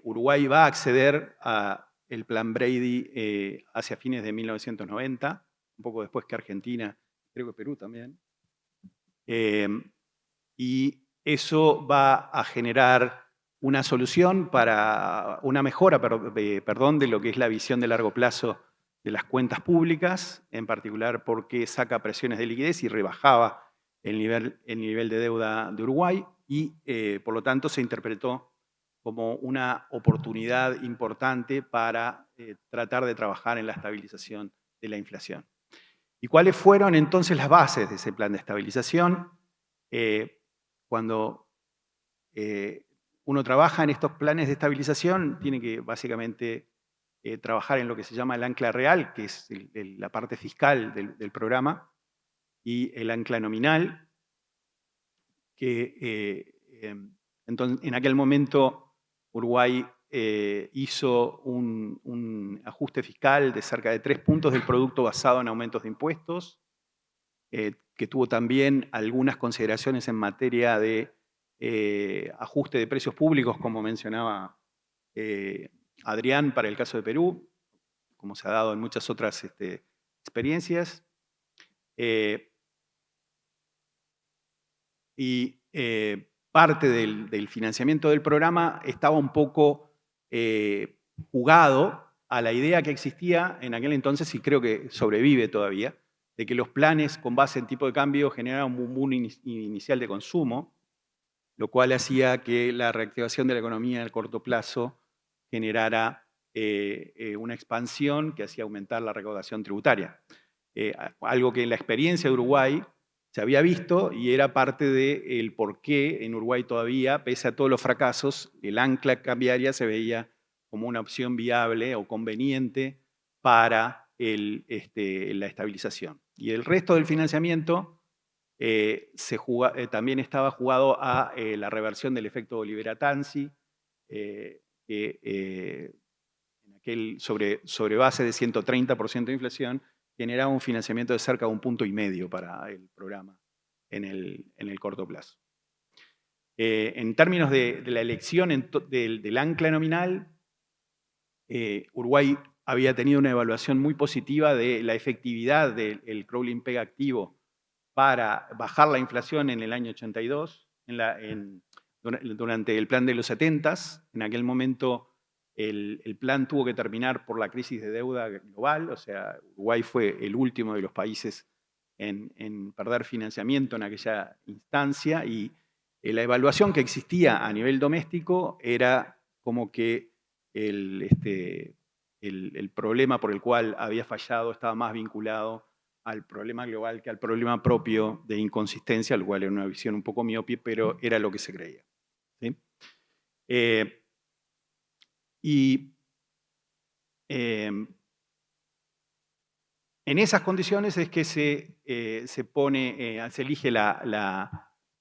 Uruguay va a acceder al Plan Brady hacia fines de 1990, un poco después que Argentina, creo que Perú también. Y eso va a generar una solución para una mejora, de lo que es la visión de largo plazo de las cuentas públicas, en particular porque saca presiones de liquidez y rebajaba el nivel de deuda de Uruguay y por lo tanto se interpretó como una oportunidad importante para tratar de trabajar en la estabilización de la inflación. ¿Y cuáles fueron entonces las bases de ese plan de estabilización? Cuando uno trabaja en estos planes de estabilización, tiene que básicamente trabajar en lo que se llama el ancla real, que es la parte fiscal del programa, y el ancla nominal, que entonces, en aquel momento Uruguay hizo un ajuste fiscal de cerca de 3 puntos del producto basado en aumentos de impuestos, que tuvo también algunas consideraciones en materia de ajuste de precios públicos, como mencionaba Adrián para el caso de Perú, como se ha dado en muchas otras experiencias. Parte del financiamiento del programa estaba un poco jugado a la idea que existía en aquel entonces, y creo que sobrevive todavía, de que los planes con base en tipo de cambio generaban un boom inicial de consumo, lo cual hacía que la reactivación de la economía a corto plazo generara una expansión que hacía aumentar la recaudación tributaria. Algo que en la experiencia de Uruguay se había visto y era parte del por qué en Uruguay todavía, pese a todos los fracasos, el ancla cambiaria se veía como una opción viable o conveniente para la estabilización. Y el resto del financiamiento también estaba jugado a la reversión del efecto Olivera-Tanzi, que sobre base de 130% de inflación, generaba un financiamiento de cerca de 1,5 puntos para el programa en el corto plazo. En términos de la elección del ancla nominal, Uruguay había tenido una evaluación muy positiva de la efectividad del crawling peg activo para bajar la inflación en el año 82, durante el plan de los 70s. En aquel momento el plan tuvo que terminar por la crisis de deuda global, o sea, Uruguay fue el último de los países en perder financiamiento en aquella instancia, y la evaluación que existía a nivel doméstico era como que el problema por el cual había fallado estaba más vinculado al problema global que al problema propio de inconsistencia, lo cual era una visión un poco miope, pero era lo que se creía. ¿Sí? En esas condiciones es que se elige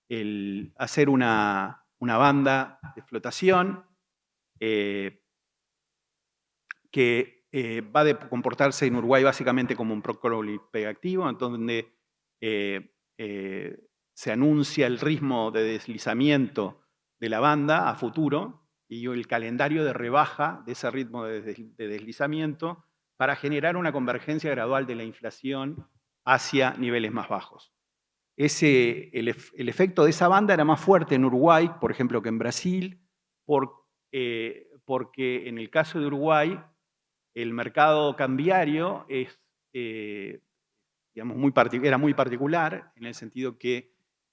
el hacer una banda de flotación que va a comportarse en Uruguay básicamente como un crawling peg activo, en donde se anuncia el ritmo de deslizamiento de la banda a futuro y el calendario de rebaja de ese ritmo de deslizamiento para generar una convergencia gradual de la inflación hacia niveles más bajos. El efecto de esa banda era más fuerte en Uruguay, por ejemplo, que en Brasil, porque en el caso de Uruguay el mercado cambiario era muy particular, en el sentido que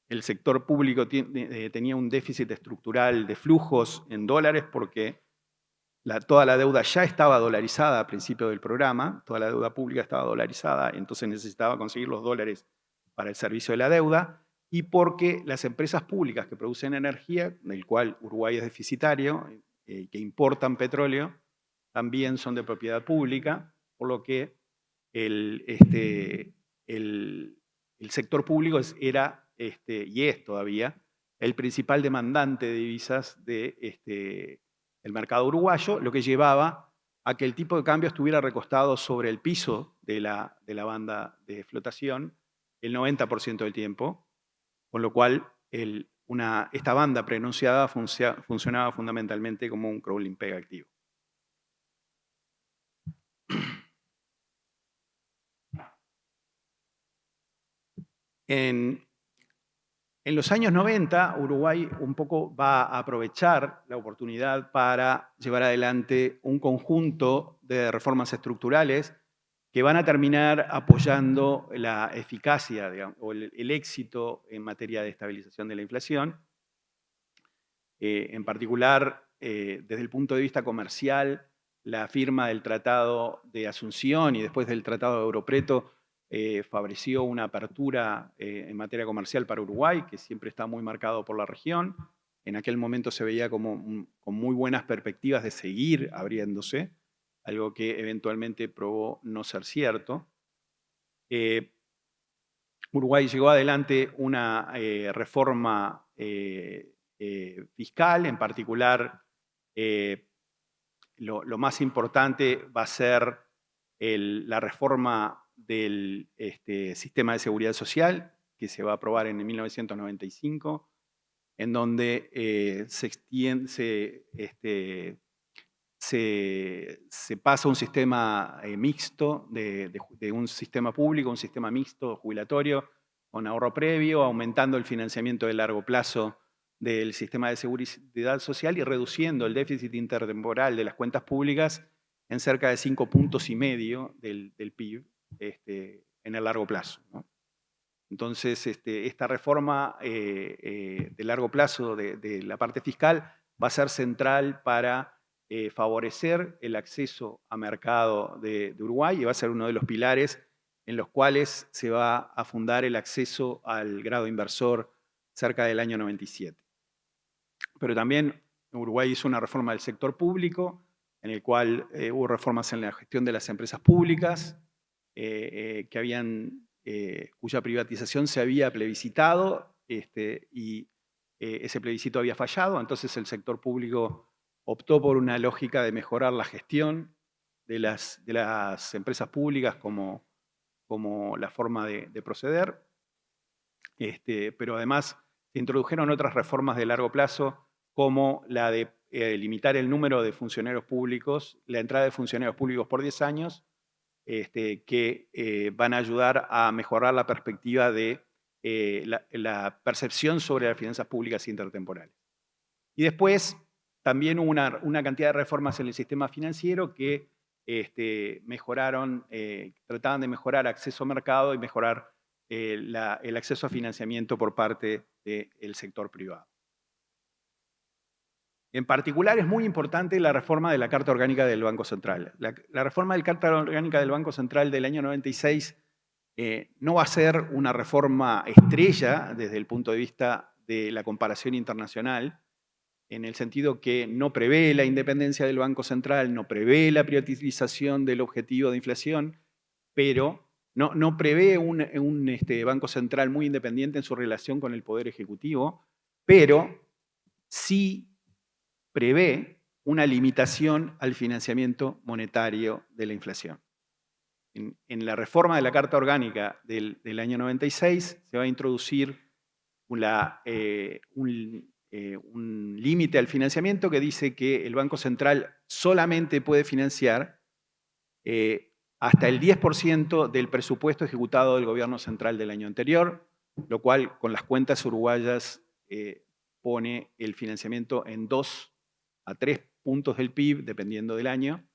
el sector público tenía un déficit estructural de flujos en dólares porque toda la deuda ya estaba dolarizada al principio del programa, toda la deuda pública estaba dolarizada, entonces necesitaba conseguir los dólares para el servicio de la deuda, y porque las empresas públicas que producen energía, del cual Uruguay es deficitario, que importan petróleo, también son de propiedad pública, por lo que el sector público era, y es todavía, el principal demandante de divisas del mercado uruguayo, lo que llevaba a que el tipo de cambio estuviera recostado sobre el piso de la banda de flotación el 90% del tiempo, con lo cual esta banda preenunciada funcionaba fundamentalmente como un crawling peg activo. En los años 90, Uruguay un poco va a aprovechar la oportunidad para llevar adelante un conjunto de reformas estructurales que van a terminar apoyando la eficacia, digamos, o el éxito en materia de estabilización de la inflación. En particular, desde el punto de vista comercial, la firma del Tratado de Asunción y después del Tratado de Europreto favoreció una apertura en materia comercial para Uruguay, que siempre está muy marcado por la región. En aquel momento se veía como con muy buenas perspectivas de seguir abriéndose, algo que eventualmente probó no ser cierto. Uruguay llevó adelante una reforma fiscal, en particular lo más importante va a ser la reforma del sistema de seguridad social, que se va a aprobar en 1995, en donde se pasa a un sistema mixto, de un sistema público, un sistema mixto jubilatorio, con ahorro previo, aumentando el financiamiento de largo plazo del sistema de seguridad social y reduciendo el déficit intertemporal de las cuentas públicas en cerca de 5,5 puntos del PIB en el largo plazo, ¿no? Entonces, esta reforma de largo plazo de la parte fiscal va a ser central para favorecer el acceso a mercado de Uruguay y va a ser uno de los pilares en los cuales se va a fundar el acceso al grado inversor cerca del año 97. Pero también Uruguay hizo una reforma del sector público, en el cual hubo reformas en la gestión de las empresas públicas, cuya privatización se había plebiscitado y ese plebiscito había fallado. Entonces el sector público optó por una lógica de mejorar la gestión de las empresas públicas como la forma de proceder. Pero además se introdujeron otras reformas de largo plazo, como la de limitar el número de funcionarios públicos, la entrada de funcionarios públicos por 10 años, que van a ayudar a mejorar la perspectiva de la percepción sobre las finanzas públicas intertemporales. Y después también hubo una cantidad de reformas en el sistema financiero que trataban de mejorar acceso a mercado y mejorar el acceso a financiamiento por parte del sector privado. En particular, es muy importante la reforma de la Carta Orgánica del Banco Central. La reforma de la Carta Orgánica del Banco Central del año 96 no va a ser una reforma estrella desde el punto de vista de la comparación internacional, en el sentido que no prevé la independencia del Banco Central, no prevé la privatización del objetivo de inflación, pero no prevé un Banco Central muy independiente en su relación con el Poder Ejecutivo, pero sí prevé una limitación al financiamiento monetario de la inflación. En la reforma de la Carta Orgánica del año 96 se va a introducir un límite al financiamiento que dice que el Banco Central solamente puede financiar hasta el 10% del presupuesto ejecutado del Gobierno Central del año anterior, lo cual con las cuentas uruguayas pone el financiamiento en 2 a 3 puntos del PIB, dependiendo del año,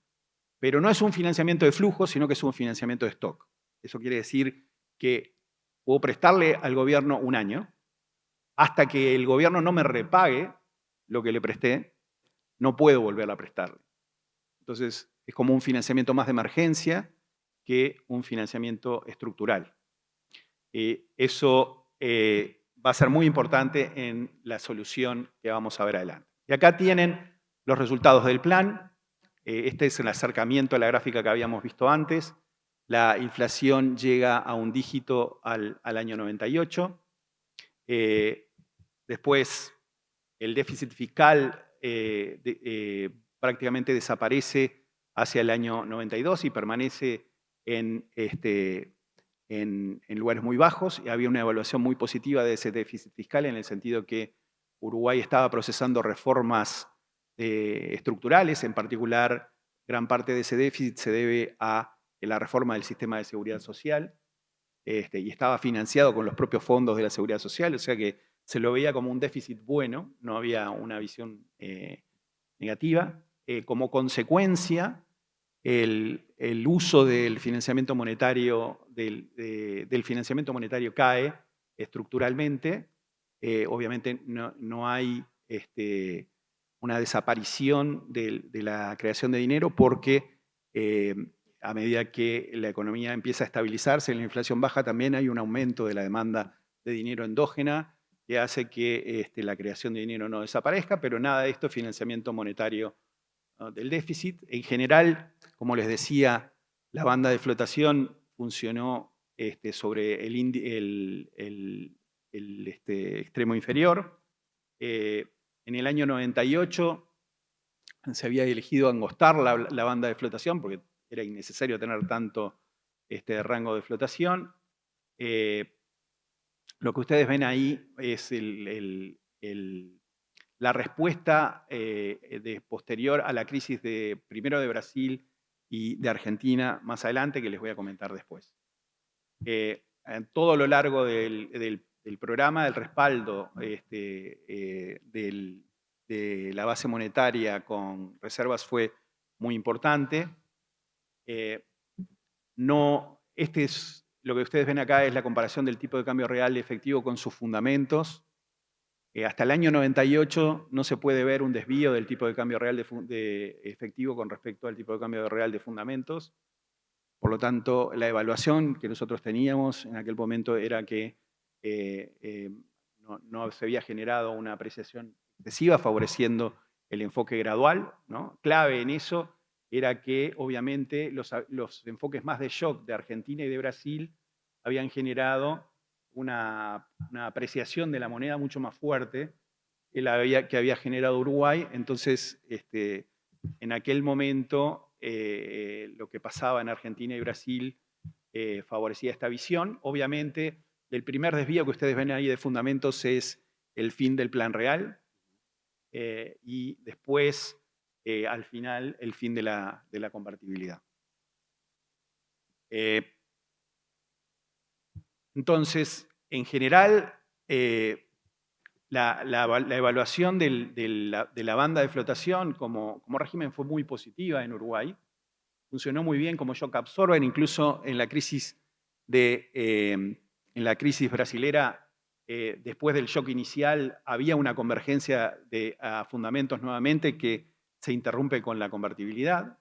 pero no es un financiamiento de flujo, sino que es un financiamiento de stock. Eso quiere decir que puedo prestarle al gobierno un año, hasta que el gobierno no me repague lo que le presté, no puedo volver a prestarle. Entonces, es como un financiamiento más de emergencia que un financiamiento estructural. Eso va a ser muy importante en la solución que vamos a ver adelante. Y acá tienen los resultados del plan. Este es el acercamiento a la gráfica que habíamos visto antes. La inflación llega a un dígito al año 98. Después, el déficit fiscal prácticamente desaparece hacia el año 92 y permanece en lugares muy bajos. Y había una evaluación muy positiva de ese déficit fiscal, en el sentido que Uruguay estaba procesando reformas estructurales. En particular, gran parte de ese déficit se debe a la reforma del sistema de seguridad social, y estaba financiado con los propios fondos de la seguridad social, o sea que se lo veía como un déficit bueno, no había una visión negativa. Como consecuencia, el uso del financiamiento monetario, del financiamiento monetario cae estructuralmente. Obviamente no hay una desaparición de la creación de dinero porque a medida que la economía empieza a estabilizarse y la inflación baja, también hay un aumento de la demanda de dinero endógena que hace que la creación de dinero no desaparezca, pero nada de esto es financiamiento monetario del déficit. En general, como les decía, la banda de flotación funcionó sobre el extremo inferior. En el año 98 se había elegido angostar la banda de flotación porque era innecesario tener tanto rango de flotación. Lo que ustedes ven ahí es la respuesta posterior a la crisis primero de Brasil y de Argentina más adelante, que les voy a comentar después. En todo lo largo del programa, el respaldo de la base monetaria con reservas fue muy importante. Lo que ustedes ven acá es la comparación del tipo de cambio real efectivo con sus fundamentos. Hasta el año 98 no se puede ver un desvío del tipo de cambio real de efectivo con respecto al tipo de cambio real de fundamentos. Por lo tanto, la evaluación que nosotros teníamos en aquel momento era que no se había generado una apreciación excesiva favoreciendo el enfoque gradual, ¿no? Clave en eso era que obviamente los enfoques más de shock de Argentina y de Brasil habían generado una apreciación de la moneda mucho más fuerte que había generado Uruguay. Entonces, en aquel momento, lo que pasaba en Argentina y Brasil favorecía esta visión. Obviamente, el primer desvío que ustedes ven ahí de fundamentos es el fin del plan real y después, al final, el fin de la convertibilidad. Entonces, en general, la evaluación de la banda de flotación como régimen fue muy positiva en Uruguay. Funcionó muy bien como shock absorber, incluso en la crisis brasilera, después del shock inicial, había una convergencia a fundamentos nuevamente que se interrumpe con la convertibilidad.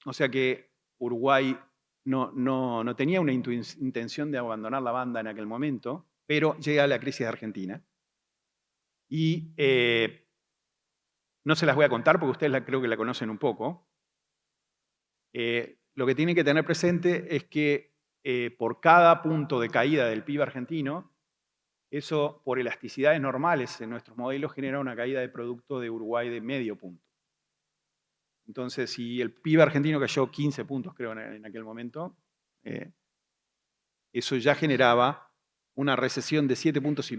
O sea que Uruguay no tenía una intención de abandonar la banda en aquel momento, pero llega la crisis de Argentina. Y no se las voy a contar porque ustedes creo que la conocen un poco. Lo que tienen que tener presente es que por cada punto de caída del PIB argentino, eso por elasticidades normales en nuestros modelos genera una caída de producto de Uruguay de medio punto. Entonces, si el PIB argentino cayó 15 puntos, creo, en aquel momento, eso ya generaba una recesión de 7,5 puntos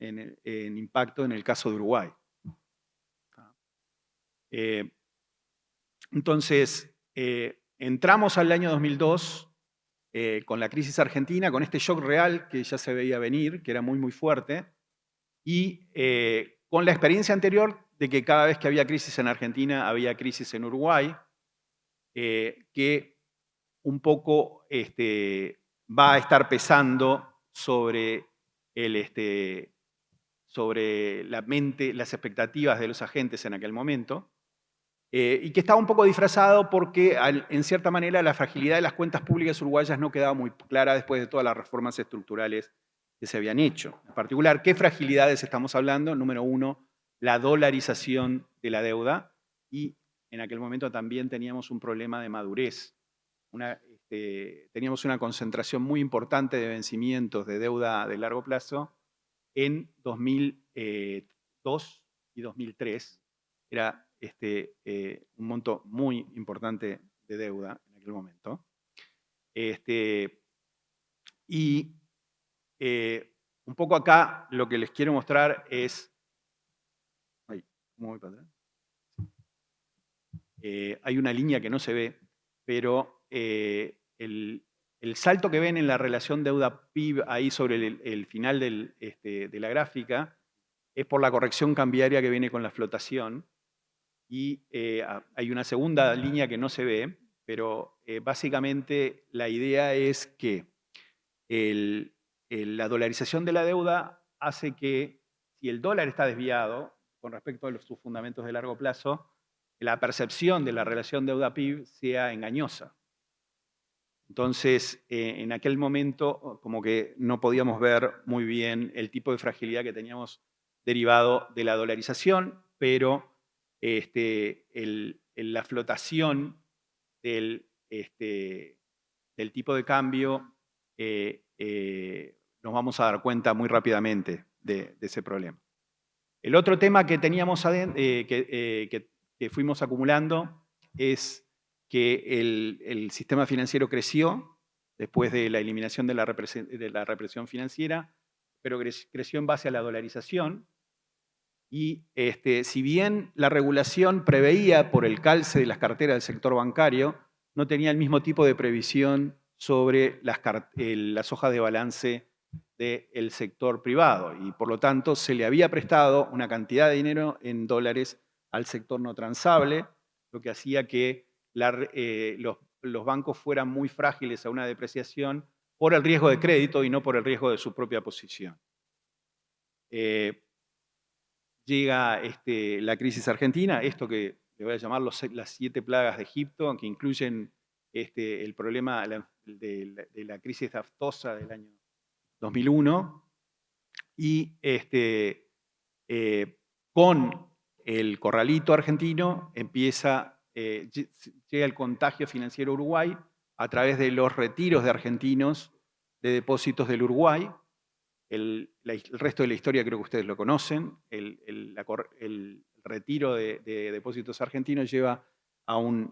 en impacto en el caso de Uruguay. Entonces, entramos al año 2002 con la crisis argentina, con este shock real que ya se veía venir, que era muy, muy fuerte, y con la experiencia anterior de que cada vez que había crisis en Argentina, había crisis en Uruguay, que un poco va a estar pesando sobre la mente, las expectativas de los agentes en aquel momento, y que estaba un poco disfrazado porque, en cierta manera, la fragilidad de las cuentas públicas uruguayas no quedaba muy clara después de todas las reformas estructurales que se habían hecho. En particular, ¿qué fragilidades estamos hablando? Número uno, la dolarización de la deuda, y en aquel momento también teníamos un problema de madurez. Teníamos una concentración muy importante de vencimientos de deuda de largo plazo en 2002 y 2003. Era un monto muy importante de deuda en aquel momento. Un poco acá lo que les quiero mostrar es... ¿Cómo voy para atrás? Hay una línea que no se ve, pero el salto que ven en la relación deuda-PIB ahí sobre el final de la gráfica es por la corrección cambiaria que viene con la flotación. Y hay una segunda línea que no se ve, pero básicamente la idea es que la dolarización de la deuda hace que si el dólar está desviado, con respecto a sus fundamentos de largo plazo, la percepción de la relación deuda-PIB sea engañosa. Entonces, en aquel momento, como que no podíamos ver muy bien el tipo de fragilidad que teníamos derivado de la dolarización, pero la flotación del tipo de cambio nos vamos a dar cuenta muy rápidamente de ese problema. El otro tema que teníamos que fuimos acumulando es que el sistema financiero creció después de la eliminación de la represión financiera, pero creció en base a la dolarización. Y si bien la regulación preveía por el calce de las carteras del sector bancario, no tenía el mismo tipo de previsión sobre las hojas de balance del sector privado. Y por lo tanto se le había prestado una cantidad de dinero en dólares al sector no transable, lo que hacía que los bancos fueran muy frágiles a una depreciación por el riesgo de crédito y no por el riesgo de su propia posición. Llega la crisis argentina, esto que le voy a llamar las 7 plagas de Egipto, que incluyen el problema de la crisis aftosa del año 2001, y con el corralito argentino llega el contagio financiero a Uruguay a través de los retiros de argentinos de depósitos del Uruguay. El resto de la historia creo que ustedes lo conocen. El retiro de depósitos argentinos lleva a un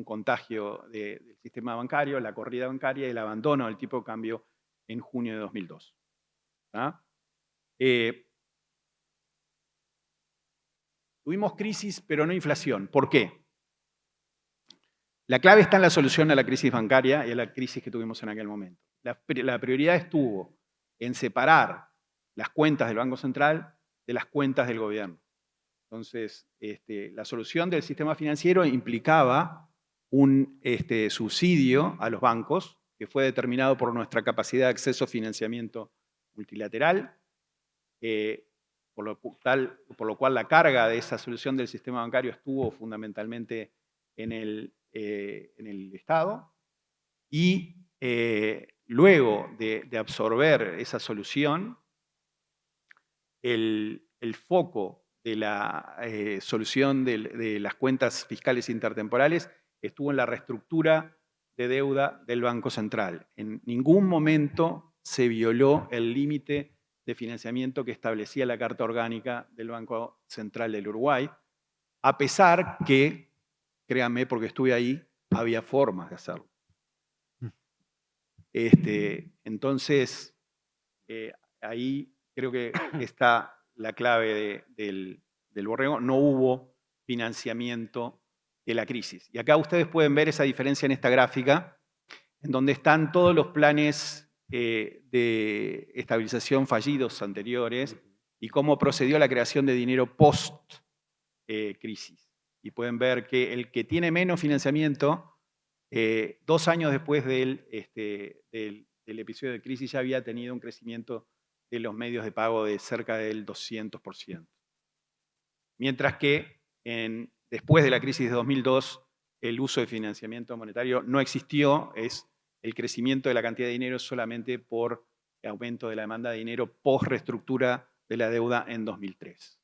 contagio del sistema bancario, la corrida bancaria y el abandono del tipo de cambio en junio de 2002. Tuvimos crisis, pero no inflación. ¿Por qué? La clave está en la solución a la crisis bancaria y a la crisis que tuvimos en aquel momento. La prioridad estuvo en separar las cuentas del Banco Central de las cuentas del gobierno. Entonces, la solución del sistema financiero implicaba un subsidio a los bancos que fue determinado por nuestra capacidad de acceso a financiamiento multilateral, por lo cual la carga de esa solución del sistema bancario estuvo fundamentalmente en el Estado, y luego de absorber esa solución, el foco de la solución de las cuentas fiscales intertemporales estuvo en la reestructura de deuda del Banco Central. En ningún momento se violó el límite de financiamiento que establecía la Carta Orgánica del Banco Central del Uruguay, a pesar que, créanme porque estuve ahí, había formas de hacerlo. Entonces, ahí creo que está la clave del borrego. No hubo financiamiento de la crisis. Y acá ustedes pueden ver esa diferencia en esta gráfica, en donde están todos los planes de estabilización fallidos anteriores y cómo procedió la creación de dinero post-crisis. Y pueden ver que el que tiene menos financiamiento, 2 años después del episodio de crisis, ya había tenido un crecimiento de los medios de pago de cerca del 200%. Mientras que después de la crisis de 2002, el uso de financiamiento monetario no existió, el crecimiento de la cantidad de dinero solamente por el aumento de la demanda de dinero post-reestructura de la deuda en 2003.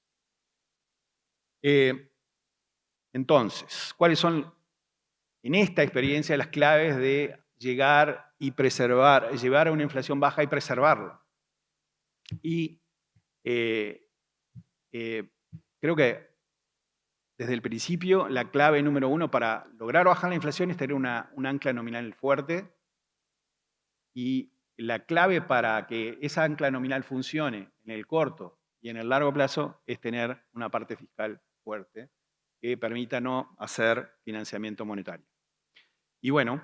Entonces, ¿cuáles son en esta experiencia las claves de llegar y preservar, llevar a una inflación baja y preservarla? Y creo que desde el principio la clave número 1 para lograr bajar la inflación es tener un ancla nominal fuerte, y la clave para que esa ancla nominal funcione en el corto y en el largo plazo es tener una parte fiscal fuerte que permita no hacer financiamiento monetario. Y bueno,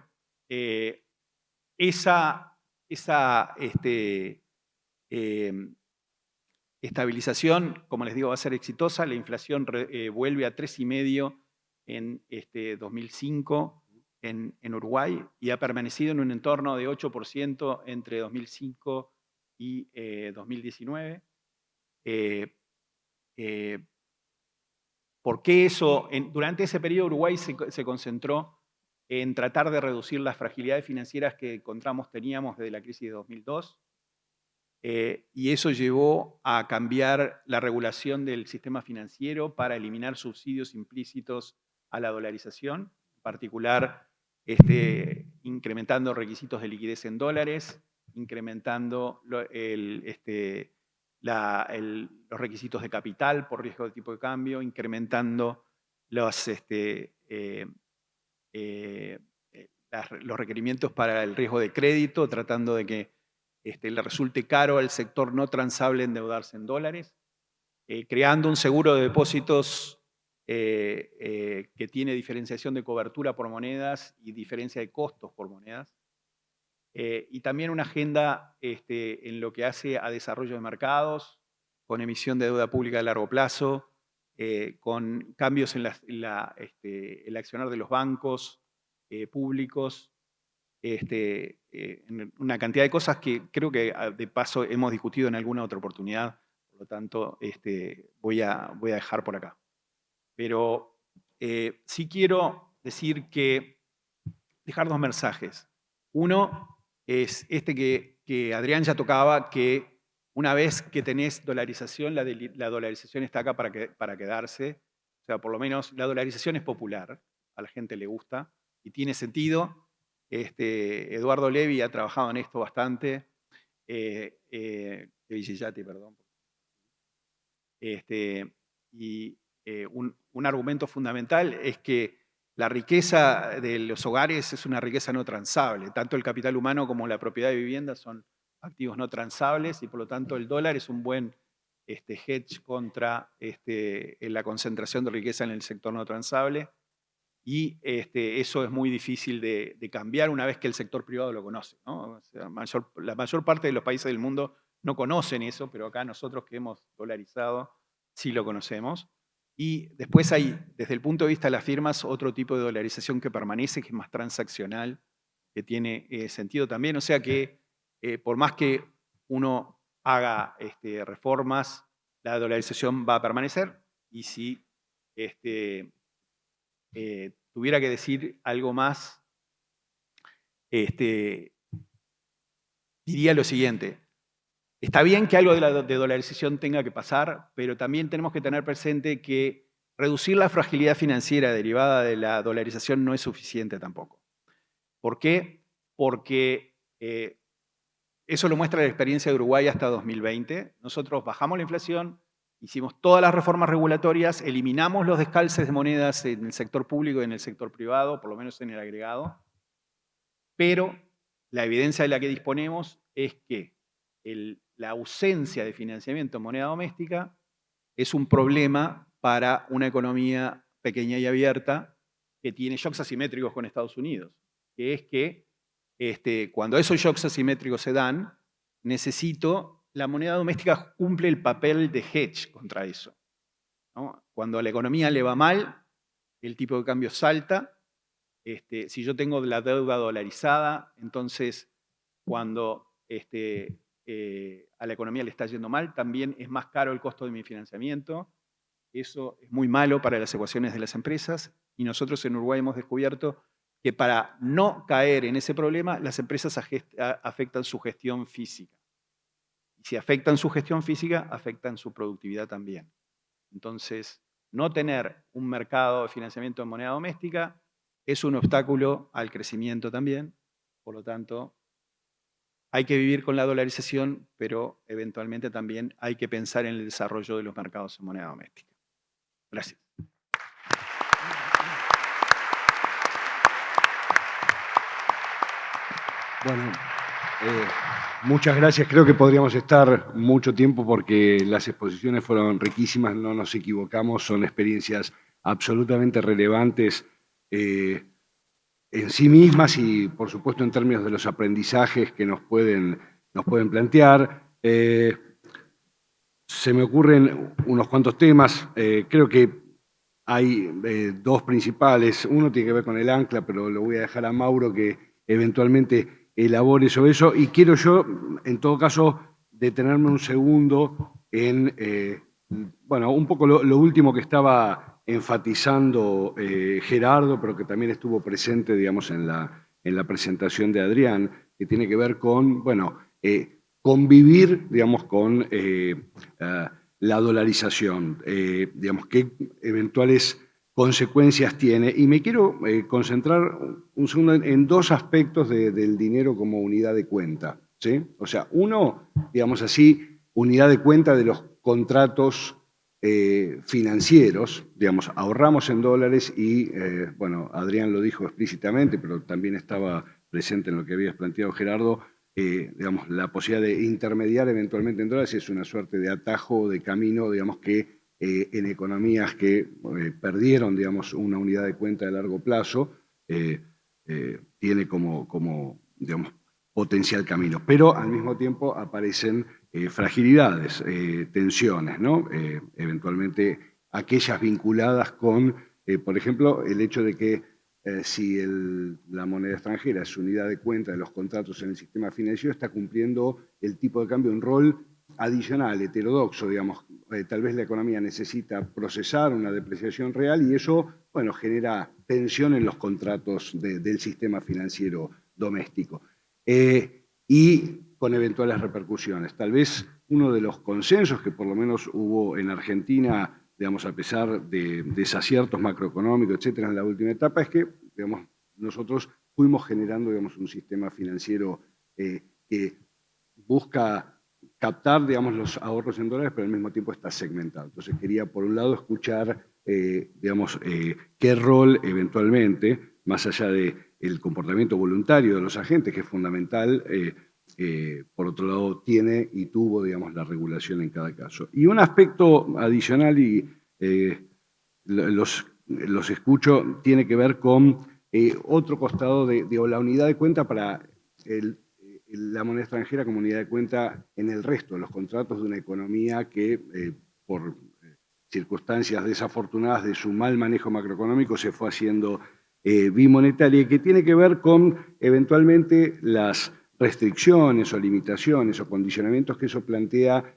esa estabilización, como les digo, va a ser exitosa. La inflación vuelve a 3,5 en 2005 en Uruguay y ha permanecido en un entorno de 8% entre 2005 y 2019. ¿Por qué eso? Durante ese periodo Uruguay se concentró en tratar de reducir las fragilidades financieras que teníamos desde la crisis de 2002. Y eso llevó a cambiar la regulación del sistema financiero para eliminar subsidios implícitos a la dolarización, en particular incrementando requisitos de liquidez en dólares, incrementando los requisitos de capital por riesgo de tipo de cambio, incrementando los requerimientos para el riesgo de crédito, tratando de que le resulte caro al sector no transable endeudarse en dólares, creando un seguro de depósitos que tiene diferenciación de cobertura por monedas y diferencia de costos por monedas, y también una agenda en lo que hace a desarrollo de mercados, con emisión de deuda pública de largo plazo, con cambios en el accionar de los bancos públicos, una cantidad de cosas que creo que de paso hemos discutido en alguna otra oportunidad, por lo tanto voy a dejar por acá. Pero sí quiero dejar dos mensajes. Uno es que Adrián ya tocaba, que una vez que tenés dolarización, la dolarización está acá para quedarse. O sea, por lo menos la dolarización es popular, a la gente le gusta y tiene sentido. Eduardo Levy ha trabajado en esto bastante. Perdón. Un argumento fundamental es que la riqueza de los hogares es una riqueza no transable. Tanto el capital humano como la propiedad de vivienda son activos no transables y por lo tanto el dólar es un buen hedge contra la concentración de riqueza en el sector no transable. Y eso es muy difícil de cambiar una vez que el sector privado lo conoce, ¿no? O sea, la mayor parte de los países del mundo no conocen eso, pero acá nosotros que hemos dolarizado sí lo conocemos. Y después hay, desde el punto de vista de las firmas, otro tipo de dolarización que permanece, que es más transaccional, que tiene sentido también. O sea que por más que uno haga reformas, la dolarización va a permanecer. Y si tuviera que decir algo más, diría lo siguiente. Está bien que algo de dolarización tenga que pasar, pero también tenemos que tener presente que reducir la fragilidad financiera derivada de la dolarización no es suficiente tampoco. ¿Por qué? Porque eso lo muestra la experiencia de Uruguay hasta 2020. Nosotros bajamos la inflación, hicimos todas las reformas regulatorias, eliminamos los descalces de monedas en el sector público y en el sector privado, por lo menos en el agregado, pero la evidencia de la que disponemos es que la ausencia de financiamiento en moneda doméstica es un problema para una economía pequeña y abierta que tiene shocks asimétricos con Estados Unidos, que es que cuando esos shocks asimétricos se dan, la moneda doméstica cumple el papel de hedge contra eso, ¿no? Cuando a la economía le va mal, el tipo de cambio salta. Si yo tengo la deuda dolarizada, entonces cuando a la economía le está yendo mal, también es más caro el costo de mi financiamiento. Eso es muy malo para las ecuaciones de las empresas y nosotros en Uruguay hemos descubierto que para no caer en ese problema, las empresas afectan su gestión física. Y si afectan su gestión física, afectan su productividad también. Entonces, no tener un mercado de financiamiento en moneda doméstica es un obstáculo al crecimiento también. Por lo tanto, hay que vivir con la dolarización, pero eventualmente también hay que pensar en el desarrollo de los mercados en moneda doméstica. Gracias. Bueno, muchas gracias. Creo que podríamos estar mucho tiempo porque las exposiciones fueron riquísimas, no nos equivocamos, son experiencias absolutamente relevantes en sí mismas y, por supuesto, en términos de los aprendizajes que nos pueden plantear. Se me ocurren unos cuantos temas. Creo que hay dos principales. Uno tiene que ver con el ancla, pero lo voy a dejar a Mauro que eventualmente elabore sobre eso. Y quiero yo, en todo caso, detenerme un segundo en bueno, un poco lo último que estaba enfatizando Gerardo, pero que también estuvo presente, digamos, en la presentación de Adrián, que tiene que ver con, bueno, convivir, digamos, con la dolarización, digamos, qué eventuales consecuencias tiene. Y me quiero concentrar un segundo en dos aspectos del dinero como unidad de cuenta, ¿sí? O sea, uno, digamos así, unidad de cuenta de los contratos financieros, digamos, ahorramos en dólares y, bueno, Adrián lo dijo explícitamente, pero también estaba presente en lo que habías planteado, Gerardo, digamos, la posibilidad de intermediar eventualmente en dólares es una suerte de atajo, de camino, digamos, que en economías que perdieron, digamos, una unidad de cuenta de largo plazo, tiene como, digamos, potencial camino. Pero al mismo tiempo aparecen fragilidades, tensiones, ¿no? Eventualmente aquellas vinculadas con, por ejemplo, el hecho de que si la moneda extranjera es unidad de cuenta de los contratos en el sistema financiero, está cumpliendo el tipo de cambio un rol adicional, heterodoxo, digamos. Tal vez la economía necesita procesar una depreciación real y eso, bueno, genera tensión en los contratos del sistema financiero doméstico. Y con eventuales repercusiones. Tal vez uno de los consensos que por lo menos hubo en Argentina, digamos, a pesar de desaciertos macroeconómicos, etcétera, en la última etapa, es que, digamos, nosotros fuimos generando, digamos, un sistema financiero que busca captar, digamos, los ahorros en dólares, pero al mismo tiempo está segmentado. Entonces quería, por un lado, escuchar, digamos, qué rol eventualmente, más allá del comportamiento voluntario de los agentes, que es fundamental, por otro lado, tiene y tuvo, digamos, la regulación en cada caso. Y un aspecto adicional, y los escucho, tiene que ver con otro costado de la unidad de cuenta para la moneda extranjera como unidad de cuenta en el resto de los contratos de una economía que por circunstancias desafortunadas de su mal manejo macroeconómico se fue haciendo bimonetaria y que tiene que ver con eventualmente las restricciones o limitaciones o condicionamientos que eso plantea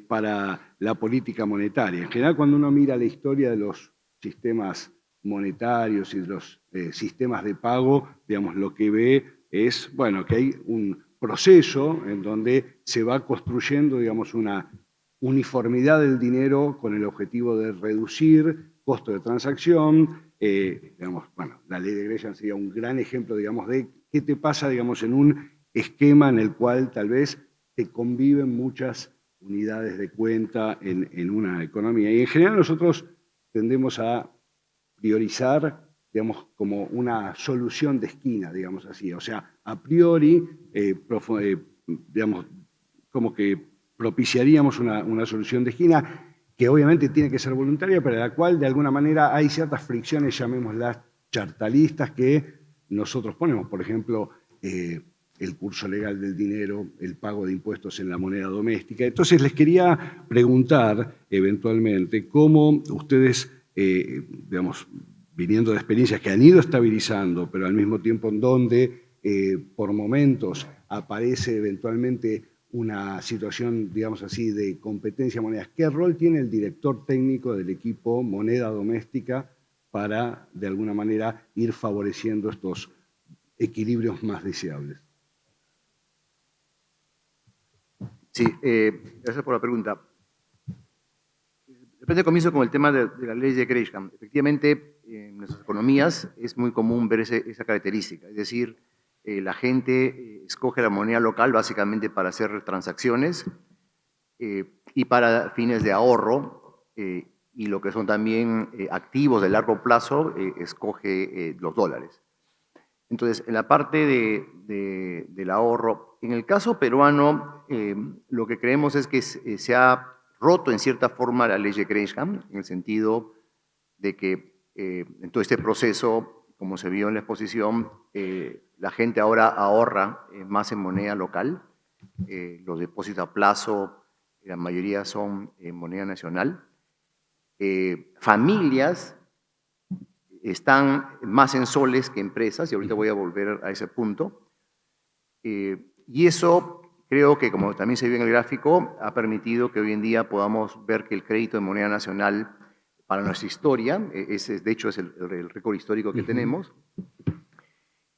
para la política monetaria. En general, cuando uno mira la historia de los sistemas monetarios y de los sistemas de pago, digamos, lo que ve es, bueno, que hay un proceso en donde se va construyendo, digamos, una uniformidad del dinero con el objetivo de reducir costo de transacción. Digamos, bueno, la ley de Gresham sería un gran ejemplo, digamos, de qué te pasa, digamos, en un esquema en el cual tal vez te conviven muchas unidades de cuenta en una economía. Y en general nosotros tendemos a priorizar, digamos, como una solución de esquina, digamos así. O sea, a priori, digamos, como que propiciaríamos una solución de esquina que obviamente tiene que ser voluntaria, pero en la cual de alguna manera hay ciertas fricciones, llamémoslas chartalistas, que nosotros ponemos. Por ejemplo, el curso legal del dinero, el pago de impuestos en la moneda doméstica. Entonces les quería preguntar eventualmente cómo ustedes, digamos, viniendo de experiencias que han ido estabilizando, pero al mismo tiempo en donde por momentos aparece eventualmente una situación, digamos así, de competencia monedas. ¿Qué rol tiene el director técnico del equipo moneda doméstica para, de alguna manera, ir favoreciendo estos equilibrios más deseables? Sí, gracias por la pregunta. Depende, comienzo con el tema de la ley de Gresham. Efectivamente, en nuestras economías es muy común ver esa característica, es decir, la gente escoge la moneda local básicamente para hacer transacciones y para fines de ahorro y lo que son también activos de largo plazo, escoge los dólares. Entonces, en la parte del ahorro, en el caso peruano, lo que creemos es que se ha roto en cierta forma la ley de Gresham, en el sentido de que en todo este proceso, como se vio en la exposición, la gente ahora ahorra más en moneda local. Los depósitos a plazo, la mayoría son en moneda nacional. Familias están más en soles que empresas, y ahorita voy a volver a ese punto. Y eso creo que, como también se ve en el gráfico, ha permitido que hoy en día podamos ver que el crédito de moneda nacional para nuestra historia, de hecho es el récord histórico que tenemos.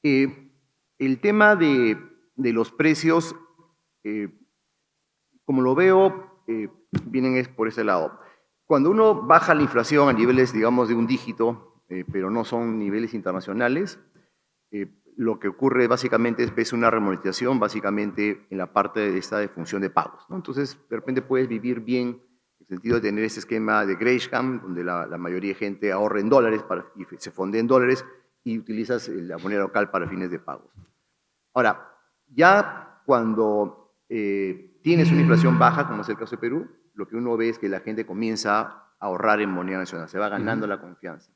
El tema de los precios, como lo veo, vienen es por ese lado. Cuando uno baja la inflación a niveles, digamos, de un dígito, pero no son niveles internacionales, lo que ocurre básicamente es ves una remonetización básicamente en la parte de esta de función de pagos, ¿no? Entonces, de repente puedes vivir bien en el sentido de tener ese esquema de Gresham, donde la mayoría de gente ahorra en dólares y se fondea en dólares y utilizas la moneda local para fines de pagos. Ahora, ya cuando tienes una inflación baja, como es el caso de Perú, lo que uno ve es que la gente comienza a ahorrar en moneda nacional, se va ganando la confianza.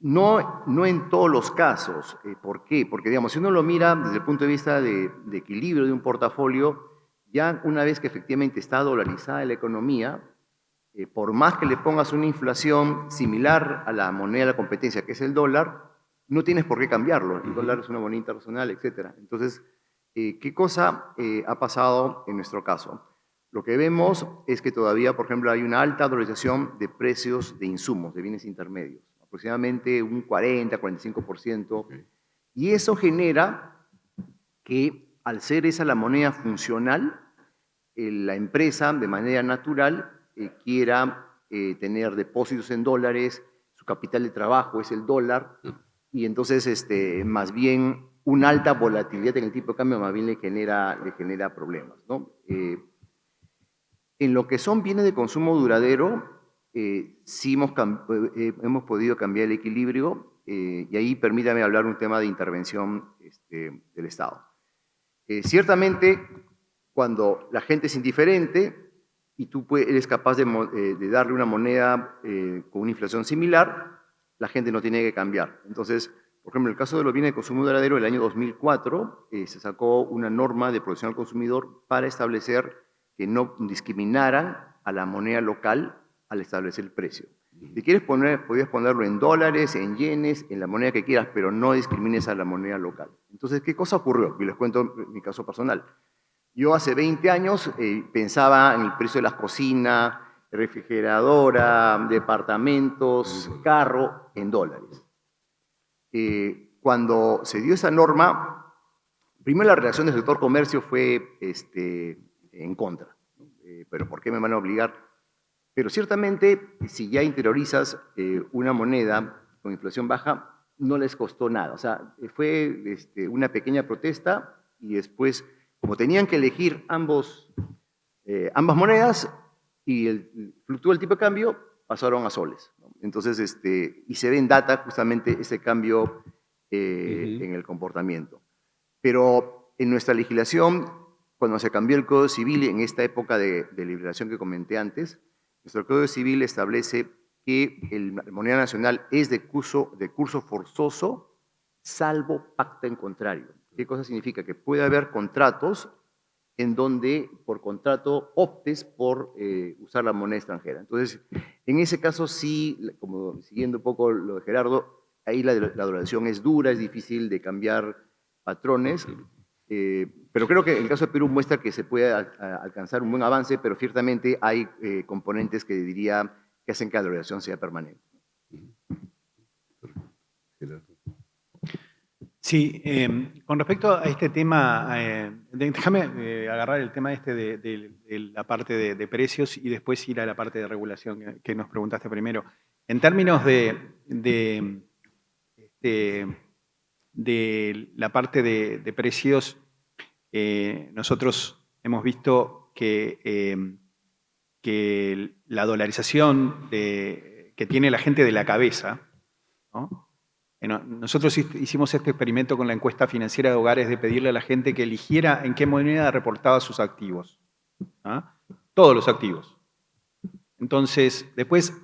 No en todos los casos. ¿Por qué? Porque, digamos, si uno lo mira desde el punto de vista de equilibrio de un portafolio, ya una vez que efectivamente está dolarizada la economía, por más que le pongas una inflación similar a la moneda de la competencia, que es el dólar, no tienes por qué cambiarlo. El dólar es una moneda internacional, etc. Entonces, ¿qué cosa ha pasado en nuestro caso? Lo que vemos es que todavía, por ejemplo, hay una alta dolarización de precios de insumos, de bienes intermedios, aproximadamente un 40-45%, y eso genera que, al ser esa la moneda funcional, la empresa, de manera natural, quiera tener depósitos en dólares, su capital de trabajo es el dólar, y entonces más bien una alta volatilidad en el tipo de cambio más bien le genera problemas, ¿no? En lo que son bienes de consumo duradero, sí hemos podido cambiar el equilibrio, y ahí permítame hablar un tema de intervención del Estado. Ciertamente, cuando la gente es indiferente y tú eres capaz de darle una moneda con una inflación similar, la gente no tiene que cambiar. Entonces, por ejemplo, en el caso de los bienes de consumo duradero, el año 2004 se sacó una norma de protección al consumidor para establecer que no discriminaran a la moneda local al establecer el precio. Si quieres podías ponerlo en dólares, en yenes, en la moneda que quieras, pero no discrimines a la moneda local. Entonces, ¿qué cosa ocurrió? Y les cuento mi caso personal. Yo hace 20 años pensaba en el precio de las cocinas, refrigeradora, departamentos, carro, en dólares. Cuando se dio esa norma, primero la reacción del sector comercio fue en contra. Pero ¿por qué me van a obligar? Pero ciertamente, si ya interiorizas una moneda con inflación baja, no les costó nada. O sea, fue una pequeña protesta y después, como tenían que elegir ambas monedas y fluctuó el tipo de cambio, pasaron a soles, ¿no? Entonces, y se ve en data justamente ese cambio en el comportamiento. Pero en nuestra legislación, cuando se cambió el Código Civil en esta época de liberación que comenté antes, nuestro Código Civil establece que la moneda nacional es de curso forzoso, salvo pacta en contrario. ¿Qué cosa significa? Que puede haber contratos en donde por contrato optes por usar la moneda extranjera. Entonces, en ese caso sí, como siguiendo un poco lo de Gerardo, ahí la dolarización es dura, es difícil de cambiar patrones, pero creo que el caso de Perú muestra que se puede alcanzar un buen avance, pero ciertamente hay componentes que diría que hacen que la dolarización sea permanente. Sí, con respecto a este tema, déjame agarrar el tema de la parte de precios y después ir a la parte de regulación que nos preguntaste primero. En términos de la parte de precios, nosotros hemos visto que la dolarización que tiene la gente de la cabeza, ¿no? Nosotros hicimos este experimento con la encuesta financiera de hogares de pedirle a la gente que eligiera en qué moneda reportaba sus activos. ¿Ah? Todos los activos. Entonces, después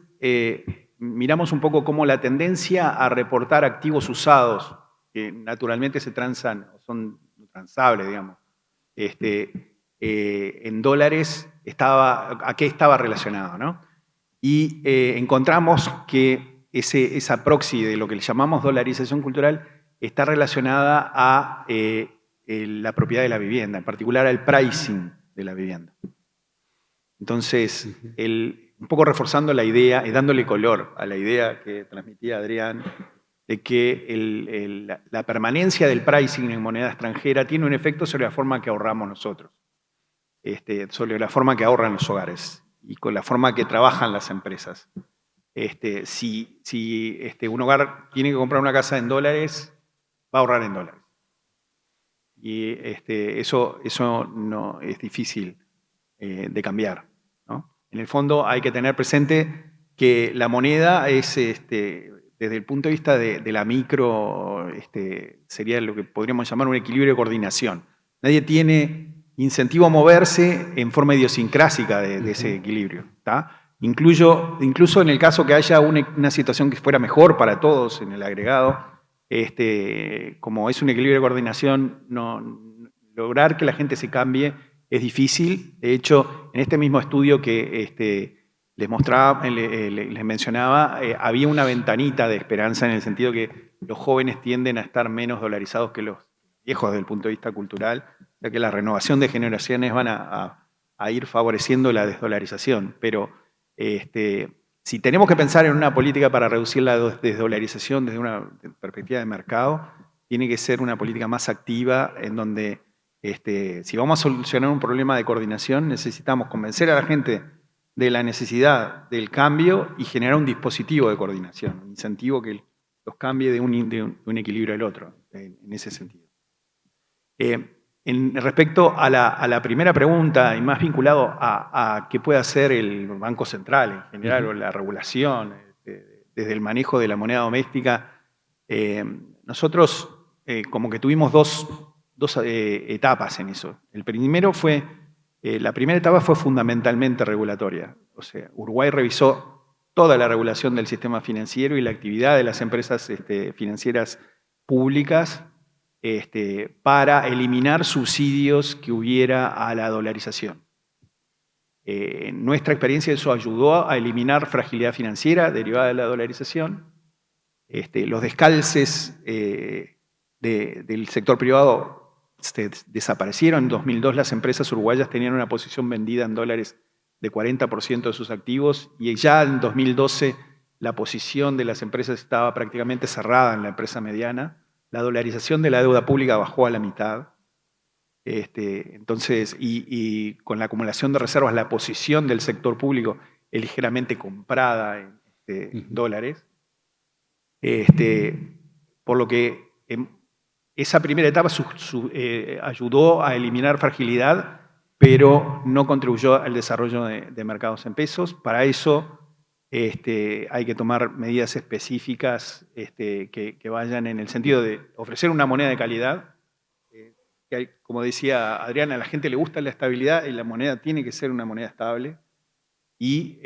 miramos un poco cómo la tendencia a reportar activos usados, que naturalmente se transan, son transables, digamos, en dólares, a qué estaba relacionado, ¿no? Y encontramos que esa proxy de lo que le llamamos dolarización cultural está relacionada a la propiedad de la vivienda, en particular al pricing de la vivienda. Entonces, un poco reforzando la idea y dándole color a la idea que transmitía Adrián, de que la permanencia del pricing en moneda extranjera tiene un efecto sobre la forma que ahorramos nosotros, sobre la forma que ahorran los hogares y con la forma que trabajan las empresas. Si un hogar tiene que comprar una casa en dólares, va a ahorrar en dólares. Y eso no es difícil de cambiar, ¿no? En el fondo hay que tener presente que la moneda es, desde el punto de vista de la micro, sería lo que podríamos llamar un equilibrio de coordinación. Nadie tiene incentivo a moverse en forma idiosincrásica de ese equilibrio, ¿tá? Incluso en el caso que haya una situación que fuera mejor para todos en el agregado, como es un equilibrio de coordinación, lograr que la gente se cambie es difícil. De hecho, en este mismo estudio que les mencionaba, había una ventanita de esperanza en el sentido que los jóvenes tienden a estar menos dolarizados que los viejos desde el punto de vista cultural, ya que la renovación de generaciones van a ir favoreciendo la desdolarización. Pero si tenemos que pensar en una política para reducir la desdolarización desde una perspectiva de mercado, tiene que ser una política más activa en donde si vamos a solucionar un problema de coordinación, necesitamos convencer a la gente de la necesidad del cambio y generar un dispositivo de coordinación, un incentivo que los cambie de un equilibrio al otro, en ese sentido. Respecto a la primera pregunta, y más vinculado a qué puede hacer el Banco Central en general, o la regulación, desde el manejo de la moneda doméstica, nosotros como que tuvimos dos etapas en eso. La primera etapa fue fundamentalmente regulatoria. O sea, Uruguay revisó toda la regulación del sistema financiero y la actividad de las empresas financieras públicas para eliminar subsidios que hubiera a la dolarización. En nuestra experiencia eso ayudó a eliminar fragilidad financiera derivada de la dolarización. Los descalces del sector privado desaparecieron. En 2002 las empresas uruguayas tenían una posición vendida en dólares de 40% de sus activos y ya en 2012 la posición de las empresas estaba prácticamente cerrada en la empresa mediana. La dolarización de la deuda pública bajó a la mitad. Entonces, y con la acumulación de reservas, la posición del sector público es ligeramente comprada en dólares. Por lo que esa primera etapa ayudó a eliminar fragilidad, pero no contribuyó al desarrollo de mercados en pesos. Para eso hay que tomar medidas específicas que vayan en el sentido de ofrecer una moneda de calidad. Como decía Adriana, a la gente le gusta la estabilidad y la moneda tiene que ser una moneda estable. Y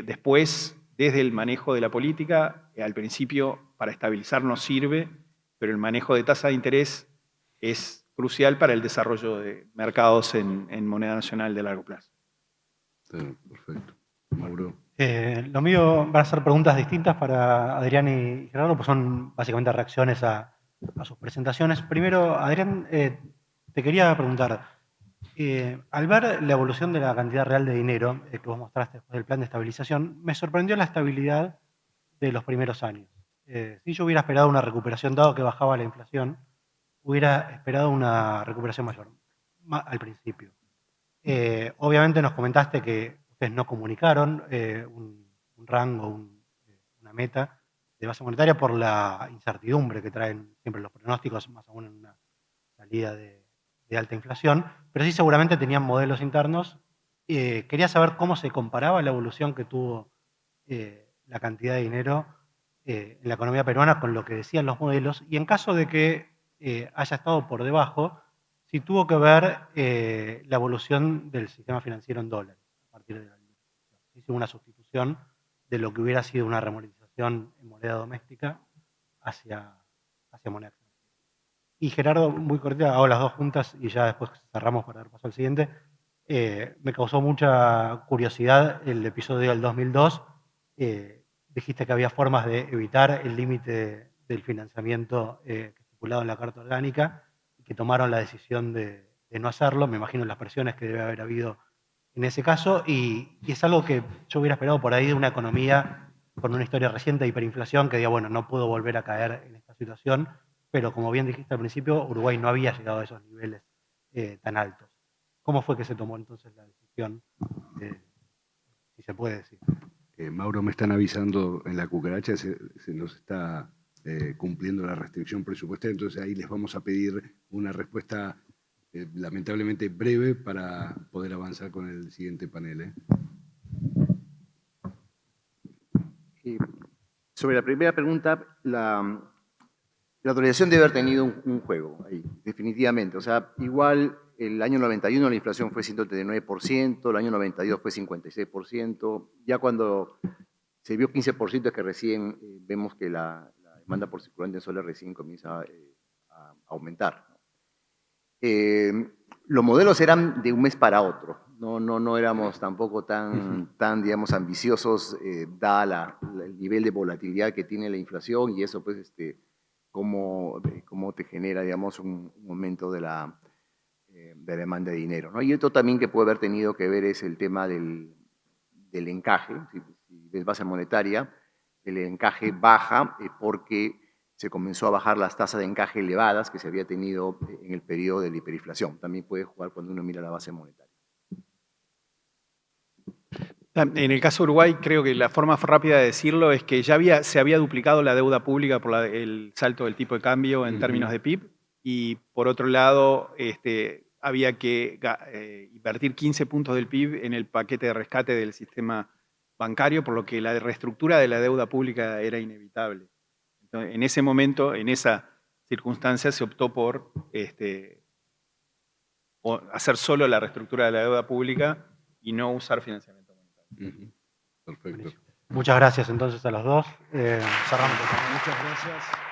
después, desde el manejo de la política, al principio para estabilizar nos sirve, pero el manejo de tasa de interés es crucial para el desarrollo de mercados en moneda nacional de largo plazo. Sí, perfecto. Mauro. Lo mío van a ser preguntas distintas para Adrián y Gerardo, pues son básicamente reacciones a sus presentaciones. Primero, Adrián, te quería preguntar, al ver la evolución de la cantidad real de dinero que vos mostraste después del plan de estabilización, me sorprendió la estabilidad de los primeros años. Si yo hubiera esperado una recuperación, dado que bajaba la inflación, hubiera esperado una recuperación mayor al principio. Obviamente nos comentaste que ustedes no comunicaron un rango, una meta de base monetaria por la incertidumbre que traen siempre los pronósticos, más aún en una salida de alta inflación, pero sí seguramente tenían modelos internos. Quería saber cómo se comparaba la evolución que tuvo la cantidad de dinero en la economía peruana con lo que decían los modelos, y en caso de que haya estado por debajo, si tuvo que ver la evolución del sistema financiero en dólares a partir de la liberalización. Hizo una sustitución de lo que hubiera sido una remonetización en moneda doméstica hacia moneda extranjera. Y Gerardo, muy cortita, hago las dos juntas y ya después cerramos para dar paso al siguiente. Me causó mucha curiosidad el episodio del 2002. Dijiste que había formas de evitar el límite del financiamiento estipulado en la Carta Orgánica, que tomaron la decisión de no hacerlo. Me imagino las presiones que debe haber habido en ese caso, y es algo que yo hubiera esperado por ahí de una economía con una historia reciente de hiperinflación, que diga, bueno, no pudo volver a caer en esta situación, pero como bien dijiste al principio, Uruguay no había llegado a esos niveles tan altos. ¿Cómo fue que se tomó entonces la decisión, si se puede decir? Mauro, me están avisando en la cucaracha, se nos está cumpliendo la restricción presupuestaria, entonces ahí les vamos a pedir una respuesta lamentablemente breve para poder avanzar con el siguiente panel. Sobre la primera pregunta, la autorización debe haber tenido un juego ahí, definitivamente. O sea, igual el año 91 la inflación fue 139%, el año 92 fue 56%. Ya cuando se vio 15% es que recién vemos que la demanda por circulante en soles recién comienza a aumentar. Los modelos eran de un mes para otro. No éramos tampoco tan digamos, ambiciosos, dada el nivel de volatilidad que tiene la inflación y eso, pues, cómo te genera, digamos, un aumento de la demanda de dinero, ¿no? Y esto también que puede haber tenido que ver es el tema del encaje. Si ves base monetaria, el encaje baja porque se comenzó a bajar las tasas de encaje elevadas que se había tenido en el periodo de la hiperinflación. También puede jugar cuando uno mira la base monetaria. En el caso de Uruguay, creo que la forma rápida de decirlo es que ya se había duplicado la deuda pública por el salto del tipo de cambio en términos de PIB, y por otro lado había que invertir 15 puntos del PIB en el paquete de rescate del sistema bancario, por lo que la reestructura de la deuda pública era inevitable. Entonces, en ese momento, en esa circunstancia, se optó por hacer solo la reestructura de la deuda pública y no usar financiamiento monetario. Perfecto. Muchas gracias entonces a los dos. Cerramos el panel. Muchas gracias.